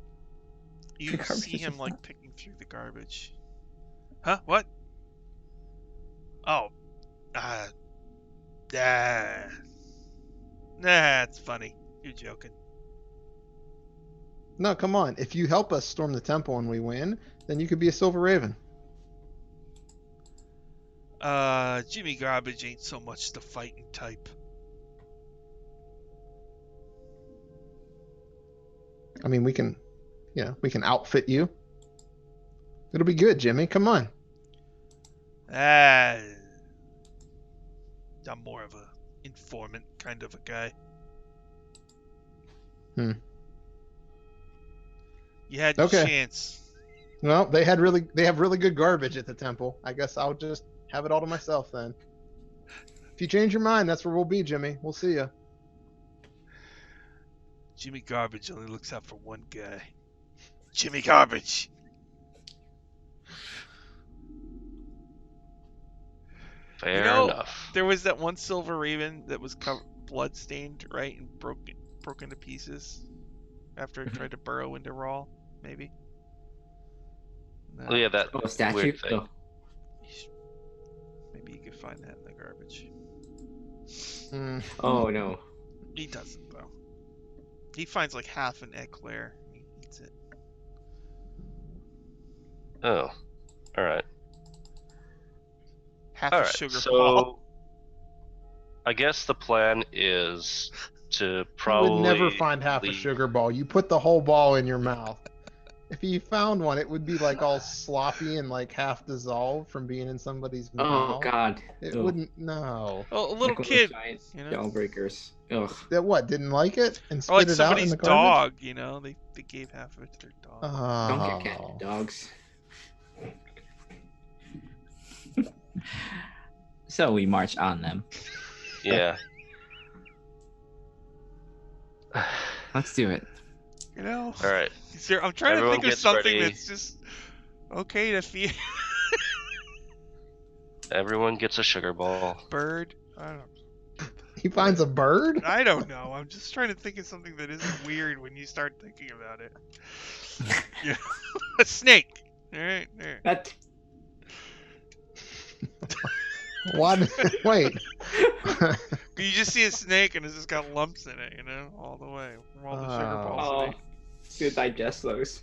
You The garbage see is him just like not- picking through the garbage. Huh? What? Oh. Nah, it's funny. You're joking. No, come on. If you help us storm the temple and we win, then you could be a Silver Raven. Jimmy Garbage ain't so much the fighting type. I mean, we can outfit you. It'll be good, Jimmy. Come on. I'm more of a informant kind of a guy. You had your Okay. chance. Well, they have really good garbage at the temple. I guess I'll just have it all to myself then. If you change your mind, that's where we'll be, Jimmy. We'll see you. Jimmy Garbage only looks out for one guy. Jimmy Garbage. Fair know, enough. There was that one Silver Raven that was blood stained, right, and broken to pieces after it tried to burrow into Raw, maybe. No, Oh yeah, that Oh, a statue. weird thing. Oh. maybe you could find that in the garbage. Mm. Oh no. He doesn't though. He finds like half an eclair. He eats it. Oh, all right. Half All a right. sugar So ball. I guess the plan is to You probably would never find half a leave- sugar ball. You put the whole ball in your mouth. If you found one, it would be like all sloppy and like half dissolved from being in somebody's Oh mouth. god. It Ugh. wouldn't. No. Oh, a Like little one of those kid, giant you know, Jawbreakers. Ugh. That what? Didn't like it and or like spit it out in somebody's the garbage. dog. You know, they gave half of it to their dog. Don't get cat Oh. dogs. So we march on them. Yeah. Let's do it. You know, All right. I'm trying Everyone to think of gets something ready. that's just okay to feed. Everyone gets a sugar ball. Bird. I don't. He finds a bird. I don't know. I'm just trying to think of something that isn't weird when you start thinking about it. Yeah. A snake. All right. There. That What? Wait. You just see a snake and it's just got lumps in it, you know, all the way from all the sugar Oh. balls. oh, to digest those.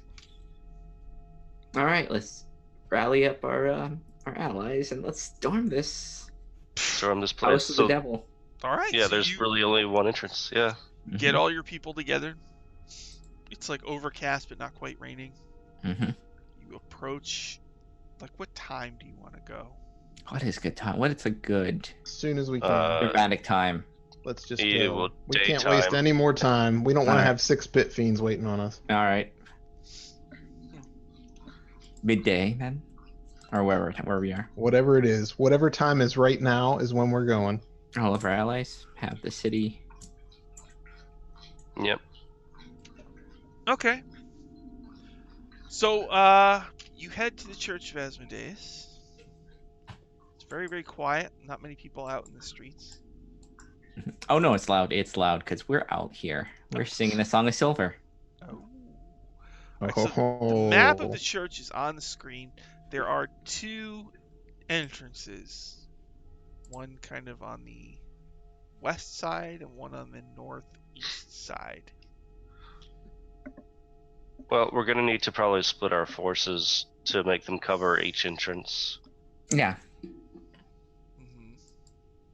All right, let's rally up our allies and let's storm this Storm this place. house of the devil. All right. Yeah, so there's you really only one entrance. Yeah. get all your people together. It's like overcast but not quite raining. Mm-hmm. You approach. Like, what time do you want to go? What is good time? What is a good As soon as we can. dramatic time? Let's just yeah, go. well, We can't waste daytime. any more time. We don't want to Alright. have 6-bit fiends waiting on us. All right. Midday then, or where we are. Whatever it is, whatever time is right now is when we're going. All of our allies have the city. Yep. Okay. So, you head to the Church of Asmodeus. It's very, very quiet. Not many people out in the streets. Oh no, it's loud. It's loud because we're out here. We're singing the Song of Silver. Oh. Alright, so the map of the church is on the screen. There are two entrances. One kind of on the west side and one on the northeast side. Well, we're gonna need to probably split our forces to make them cover each entrance. Yeah. hmm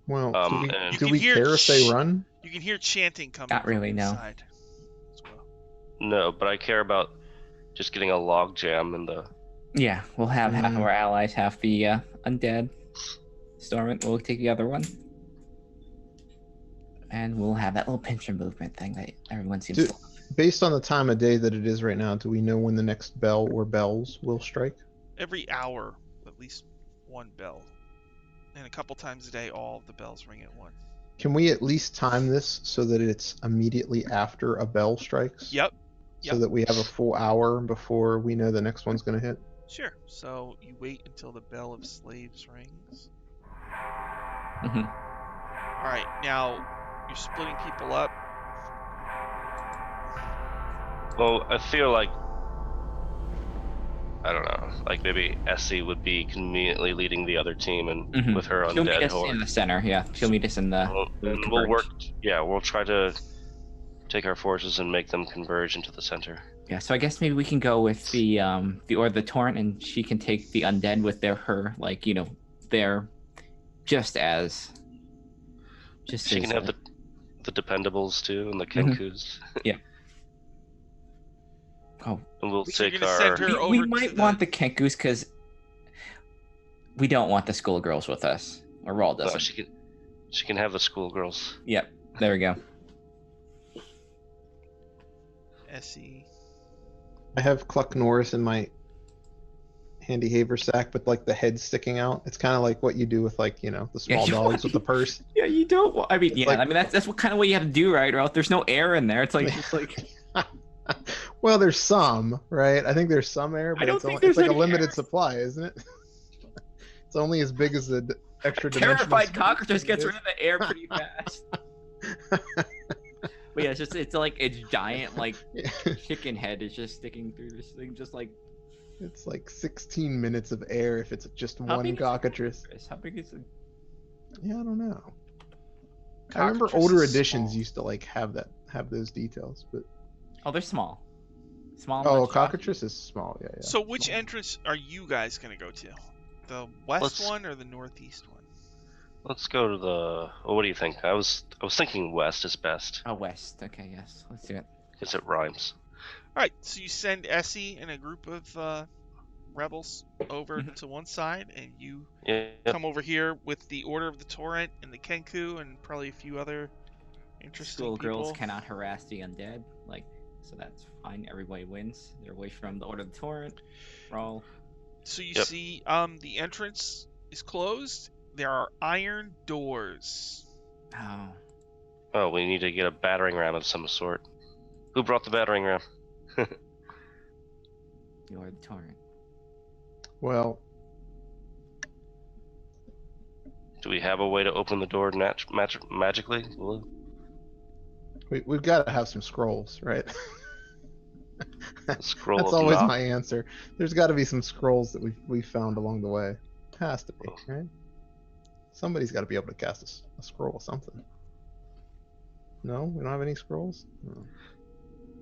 Well, and- You do can we hear care if they run? You can hear chanting coming Not really, from no. inside as well. No, but I care about just getting a log jam in the. Yeah, we'll have half of Mm. our allies have the undead. Storm it. We'll take the other one. And we'll have that little pincher movement thing that everyone seems Do- to love. Based on the time of day that it is right now, do we know when the next bell or bells will strike? Every hour, at least one bell. And a couple times a day, all of the bells ring at once. Can we at least time this so that it's immediately after a bell strikes? Yep. So that we have a full hour before we know the next one's going to hit? Sure. So you wait until the bell of slaves rings. Mhm. All right. Now you're splitting people up. Well, I feel like. I don't know. Like maybe Essie would be conveniently leading the other team, and Mhm. with her She'll meet undead us horde. in the center. Yeah, she'll meet us in the. And we'll work. Yeah, we'll try to take our forces and make them converge into the center. Yeah, so I guess maybe we can go with the Order of the Torrent, and she can take the undead with her like they're just as. Just She as, can have the dependables too, and the kenkus. Oh, And we'll So you're take gonna send our. her over we to might want the Kenkus because we don't want the schoolgirls with us. Or Rawl No, doesn't. she can have the schoolgirls. Yep, there we go. Essie. I have Cluck Norris in my handy haversack with like the head sticking out. It's kind of like what you do with like, the small you- dogs with the purse. Yeah, you don't. I mean, It's like- that's what kind of what you have to do, right? Or else there's no air in there. It's like, Well, there's some, right? I think there's some air, but don't it's, think only, it's there's like a any limited air. supply, isn't it? It's only as big as the extra dimensional terrified space cockroach it gets is. rid of the air pretty fast. But yeah, it's like its giant like Yeah. chicken head is just sticking through this thing, just like It's like 16 minutes of air if it's just how one big is the cockatrice. cockatrice? How big is the Yeah, I don't know. I remember Cockatrice older is editions small. used to like have those details, but Oh, they're small. Small oh, monstrosity. cockatrice is small. Yeah, yeah. So which Small. entrance are you guys gonna go to? The west Let's- one or the northeast one? Let's go to the. Well, what do you think? I was thinking west is best Oh, west. Okay, yes. Let's do it. because it rhymes. All right, so you send Essie and a group of rebels over Mhm. to one side, and you Yeah. come over here with the Order of the Torrent and the Kenku and probably a few other interesting Schoolgirls people. cannot harass the undead. Like, so that's fine. Everybody wins. They're away from the Order of the Torrent. Roll. So you Yep. see, the entrance is closed. There are iron doors. Oh. Oh, we need to get a battering ram of some sort. Who brought the battering ram? The Order of the Torrent. Well, Do we have a way to open the door magically? Well, we've got to have some scrolls, right? scroll That's of always knock. my answer. There's got to be some scrolls that we found along the way. Has to be, right? Somebody's got to be able to cast a scroll or something. No, we don't have any scrolls. No.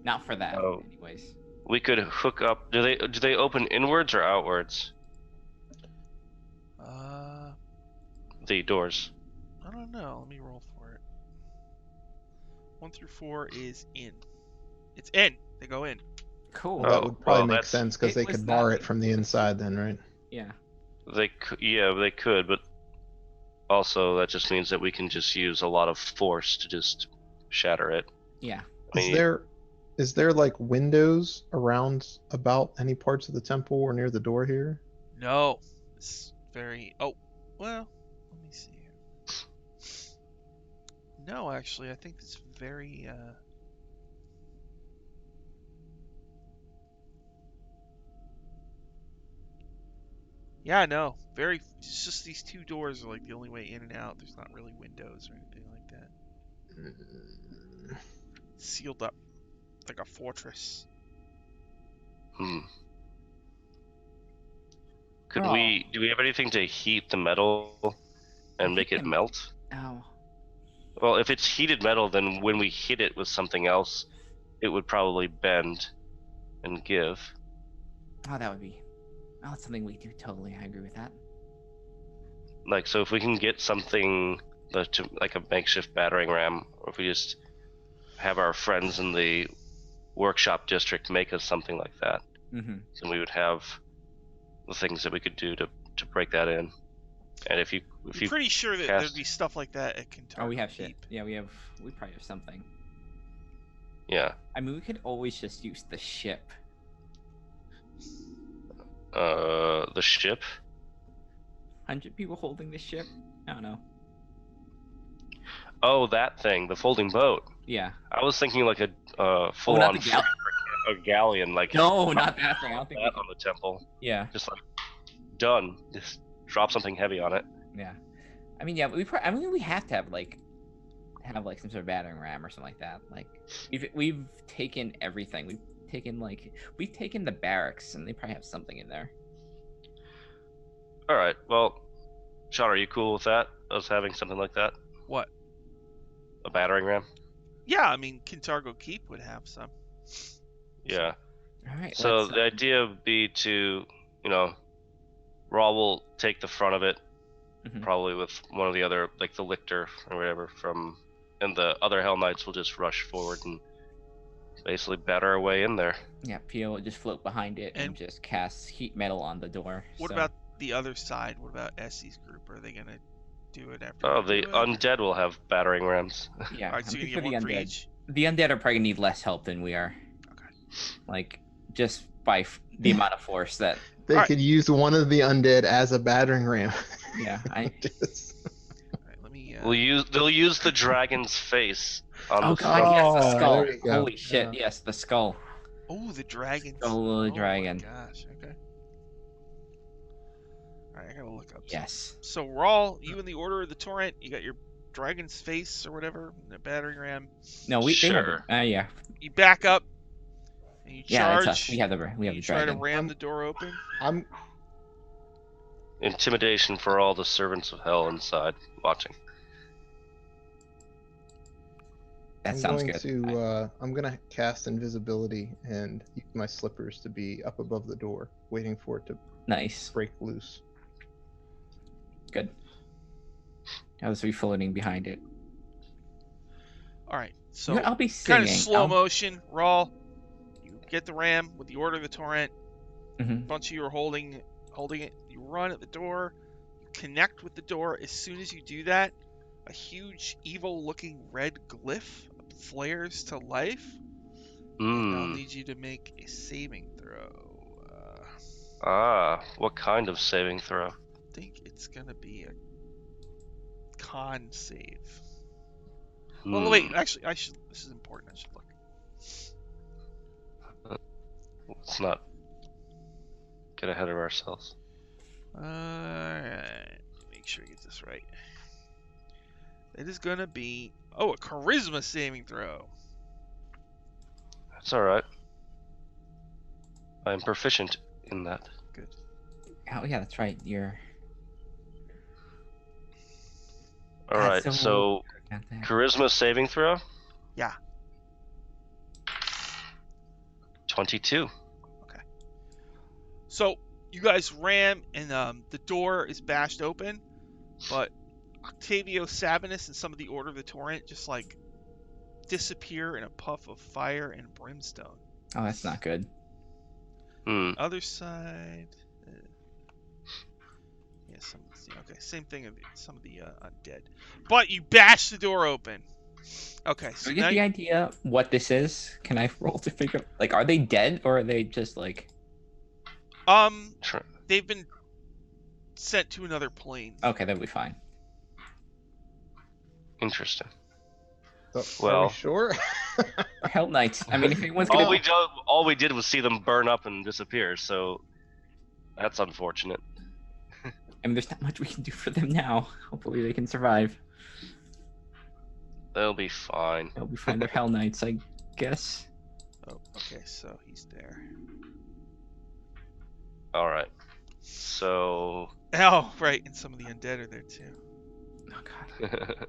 Not for that, Oh. anyways. We could hook up. Do they open inwards or outwards? The doors. I don't know. Let me roll for it. 1 through 4 is in. It's in. They go in. Cool. Well, that Oh, would probably well, make that's- sense because It they was could that bar way. it from the inside, then, right? Yeah. They could, but also that just means that we can just use a lot of force to just shatter it. Yeah. I Is mean, there like windows around about any parts of the temple or near the door here? No. It's very. Oh, well. Let me see here. No, actually, I think it's very. Yeah, no. Very. It's just these two doors are like the only way in and out. There's not really windows or anything like that. Sealed up like a fortress. Could Oh. do we have anything to heat the metal and make it can- melt? Oh. Well, if it's heated metal, then when we hit it with something else, it would probably bend and give. Oh, that would be. Oh, that's something we do. Totally. I agree with that. Like, so if we can get something like a makeshift battering ram, or if we just have our friends in the workshop district make us something like that, Mm-hmm. then we would have the things that we could do to break that in. And if I'm you pretty sure that cast- there'd be stuff like that at Kentucky. Oh, we have shit. Yeah, we probably have something. yeah, I mean, we could always just use the ship. the ship. 100 people holding the ship? I don't know. Oh, that thing, the folding boat. Yeah. I was thinking like a full not on the gal- a galleon, like No, not that thing. I don't think we that can. on the temple. Yeah. Just like done. Just drop something heavy on it. Yeah. I mean, yeah, I mean, we have to have some sort of battering ram or something like that. Like, we've taken everything. We've taken the barracks, and they probably have something in there. All right. Well, Sean, are you cool with that? Us having something like that? What? A battering ram? Yeah, I mean, Kintargo Keep would have some. Yeah. All right. So let's, the idea would be to, Raw will take the front of it, Mhm. probably with one of the other, like the lictor or whatever, and the other Hell Knights will just rush forward and basically batter our way in there. Yeah, Pio will just float behind it and And- just cast heat metal on the door. What so- about the other side? What about Essie's group? Are they gonna do it after? Oh, you the do it? undead will have battering rams. Yeah, All right, so I'm you thinking get one for undead. each. The undead are probably gonna need less help than we are. Okay. Like, just by the amount of force that. They Alright. could use one of the undead as a battering ram. Yeah, Just- All right, let me. They'll use the dragon's face on Oh the god, front. yes, Oh, the skull. there you go. Holy shit, Yeah. yes, the skull. Oh, the dragon. Skull of the dragon. Oh my gosh. Okay. All right, I gotta look up. Yes. So Rawl, you in the Order of the Torrent, you got your dragon's face or whatever, the battering ram. No, they have Sure. it. Yeah. You back up and you Yeah, that's charge. us. We have the and you try to dragon. ram the door open. I'm Intimidation for all the servants of hell inside watching. That I'm sounds going good. to I'm gonna cast invisibility and use my slippers to be up above the door, waiting for it to Nice. break loose. Good. I'll just be floating behind it. All right. So I'll be kind singing. of slow motion, raw. You get the ram with the Order of the Torrent. Mm-hmm. A bunch of you are holding it. You run at the door. You connect with the door. As soon as you do that, a huge, evil-looking red glyph flares to life. And I'll need you to make a saving throw. What kind of saving throw? I think it's gonna be a con save. Oh wait, actually, This is important. I should look. Let's not get ahead of ourselves. Alright. Make sure I get this right. It is gonna be a charisma saving throw. That's alright. I'm proficient in that. Good. Oh yeah, that's right. You're. Alright, so charisma saving throw? Yeah. 22. Okay. So you guys ram and the door is bashed open, but Octavio Sabinus and some of the Order of the Torrent just like disappear in a puff of fire and brimstone. Oh, that's not good. Other side. Okay, same thing of some of the undead. But you bash the door open. Okay, so Do you get the idea what this is? Can I roll to figure? Like, are they dead or are they just like? Sure. They've been sent to another plane. Okay, that'll be fine. Interesting. So, Well- are we sure? Hell Knights. I mean, if anyone's gonna. All we did was see them burn up and disappear, so that's unfortunate. I mean, there's not much we can do for them now. Hopefully, they can survive. They'll be fine. They'll be fine. They're Hell Knights, I guess. Oh, okay, so he's there. Alright. So... Oh, right, and some of the undead are there too. Oh god.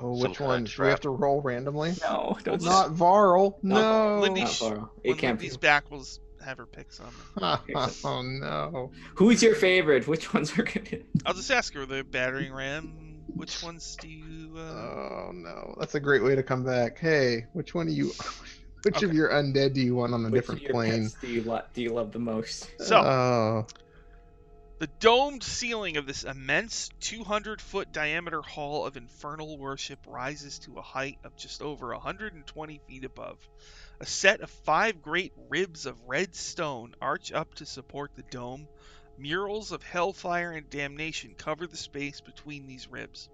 Oh, Some which kind of one? Do we have to roll randomly? No, don't. Not Varl. No. No. Lindy, Not Varl. It when can't be. Lindy's back, we'll have her pick some. Oh no. Who's your favorite? Which ones are good? I'll just ask her the battering ram. Which ones do you? Oh no, that's a great way to come back. Hey, which one of you? Which of Okay. your undead do you want on a Which different of your plane? pets do you love the most? So Oh, the domed ceiling of this immense 200-foot diameter hall of infernal worship rises to a height of just over 120 feet above. A set of 5 great ribs of red stone arch up to support the dome. Murals of hellfire and damnation cover the space between these ribs.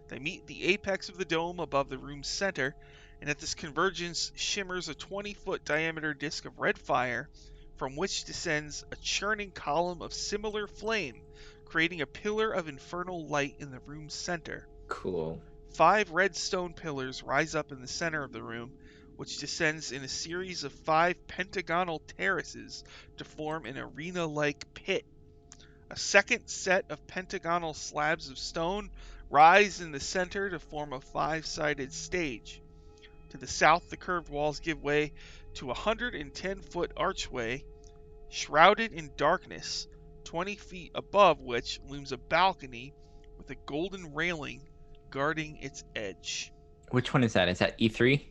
They meet the apex of the dome above the room's center, and at this convergence shimmers a 20-foot diameter disk of red fire, from which descends a churning column of similar flame, creating a pillar of infernal light in the room's center. Cool. 5 red stone pillars rise up in the center of the room, which descends in a series of 5 pentagonal terraces to form an arena-like pit. A second set of pentagonal slabs of stone rise in the center to form a 5-sided stage. To the south, the curved walls give way to a 110-foot archway, shrouded in darkness, 20 feet above which looms a balcony with a golden railing guarding its edge. Which one is that? Is that E3?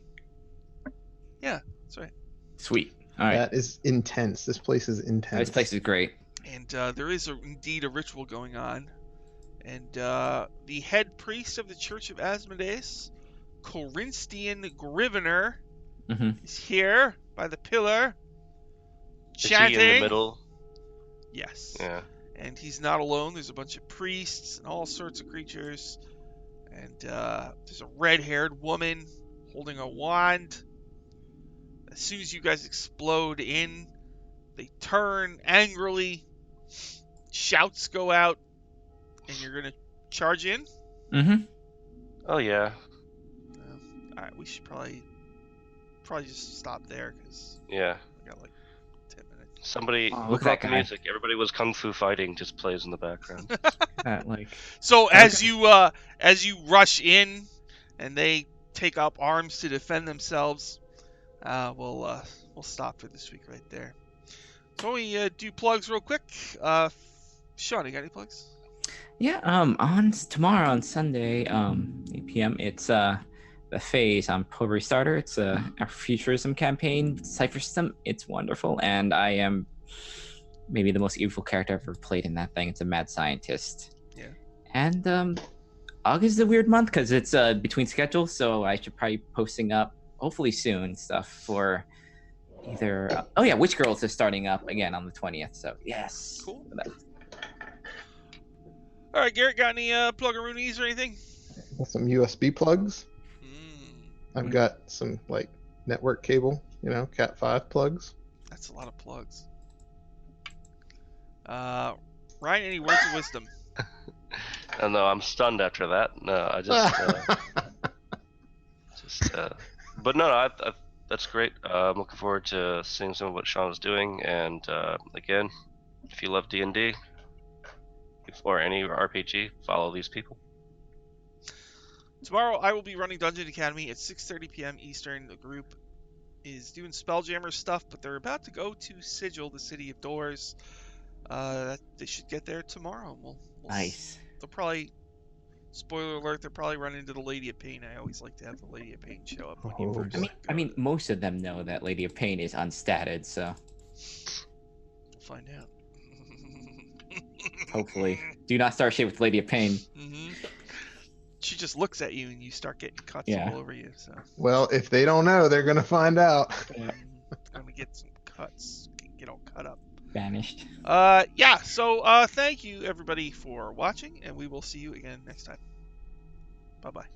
Yeah, that's right. Sweet. All right. that is intense. This place is intense. This place is great. And there is indeed a ritual going on. And the head priest of the Church of Asmodeus, Corinthian Grivener, Mm-hmm. is here by the pillar, Is he chanting. in the middle? Yes. Yeah. And he's not alone. There's a bunch of priests and all sorts of creatures. And there's a red-haired woman holding a wand. As soon as you guys explode in, they turn angrily. Shouts go out. And you're going to charge in? Mm-hmm. Oh yeah, All right, we should probably just stop there because yeah. we got like 10 minutes. Somebody, Oh, who look at brought that the guy. music? Everybody was kung fu fighting, just plays in the background. Like, So okay. as you rush in, and they take up arms to defend themselves, we'll stop for this week right there. So we do plugs real quick. Sean, you got any plugs? Yeah, on tomorrow on Sunday, 8 p.m. It's the phase on Pro Restarter. It's a Afrofuturism campaign cipher system. It's wonderful, and I am maybe the most evil character I've ever played in that thing. It's a mad scientist. Yeah. And August is a weird month because it's between schedules, so I should probably be posting up hopefully soon stuff for either. Oh yeah, Witch Girls is starting up again on the 20th. So yes, Cool. That- All right, Garrett, got any plug-a-roonies or anything? Got some USB plugs. I've Mm. got some like network cable, Cat5 plugs. That's a lot of plugs. Ryan, any words of wisdom? Oh, no, I'm stunned after that. No, I just, but no, that's great. I'm looking forward to seeing some of what Sean is doing. And again, if you love D&D or any RPG, follow these people. Tomorrow I will be running Dungeon Academy at 6:30 p.m. Eastern. The group is doing Spelljammer stuff, but they're about to go to Sigil, the City of Doors. They should get there tomorrow. And Nice. They'll probably, spoiler alert, they'll probably run into the Lady of Pain. I always like to have the Lady of Pain show up when you Oh, first boy. I mean, go. most of them know that Lady of Pain is unstatted, so We'll find out. hopefully, do not start shit with Lady of Pain. Hmm. She just looks at you and you start getting cuts Yeah. all over you. So Well, if they don't know, they're gonna find out. gonna get some cuts, get all cut up. Banished. Yeah. So thank you everybody for watching, and we will see you again next time. Bye bye.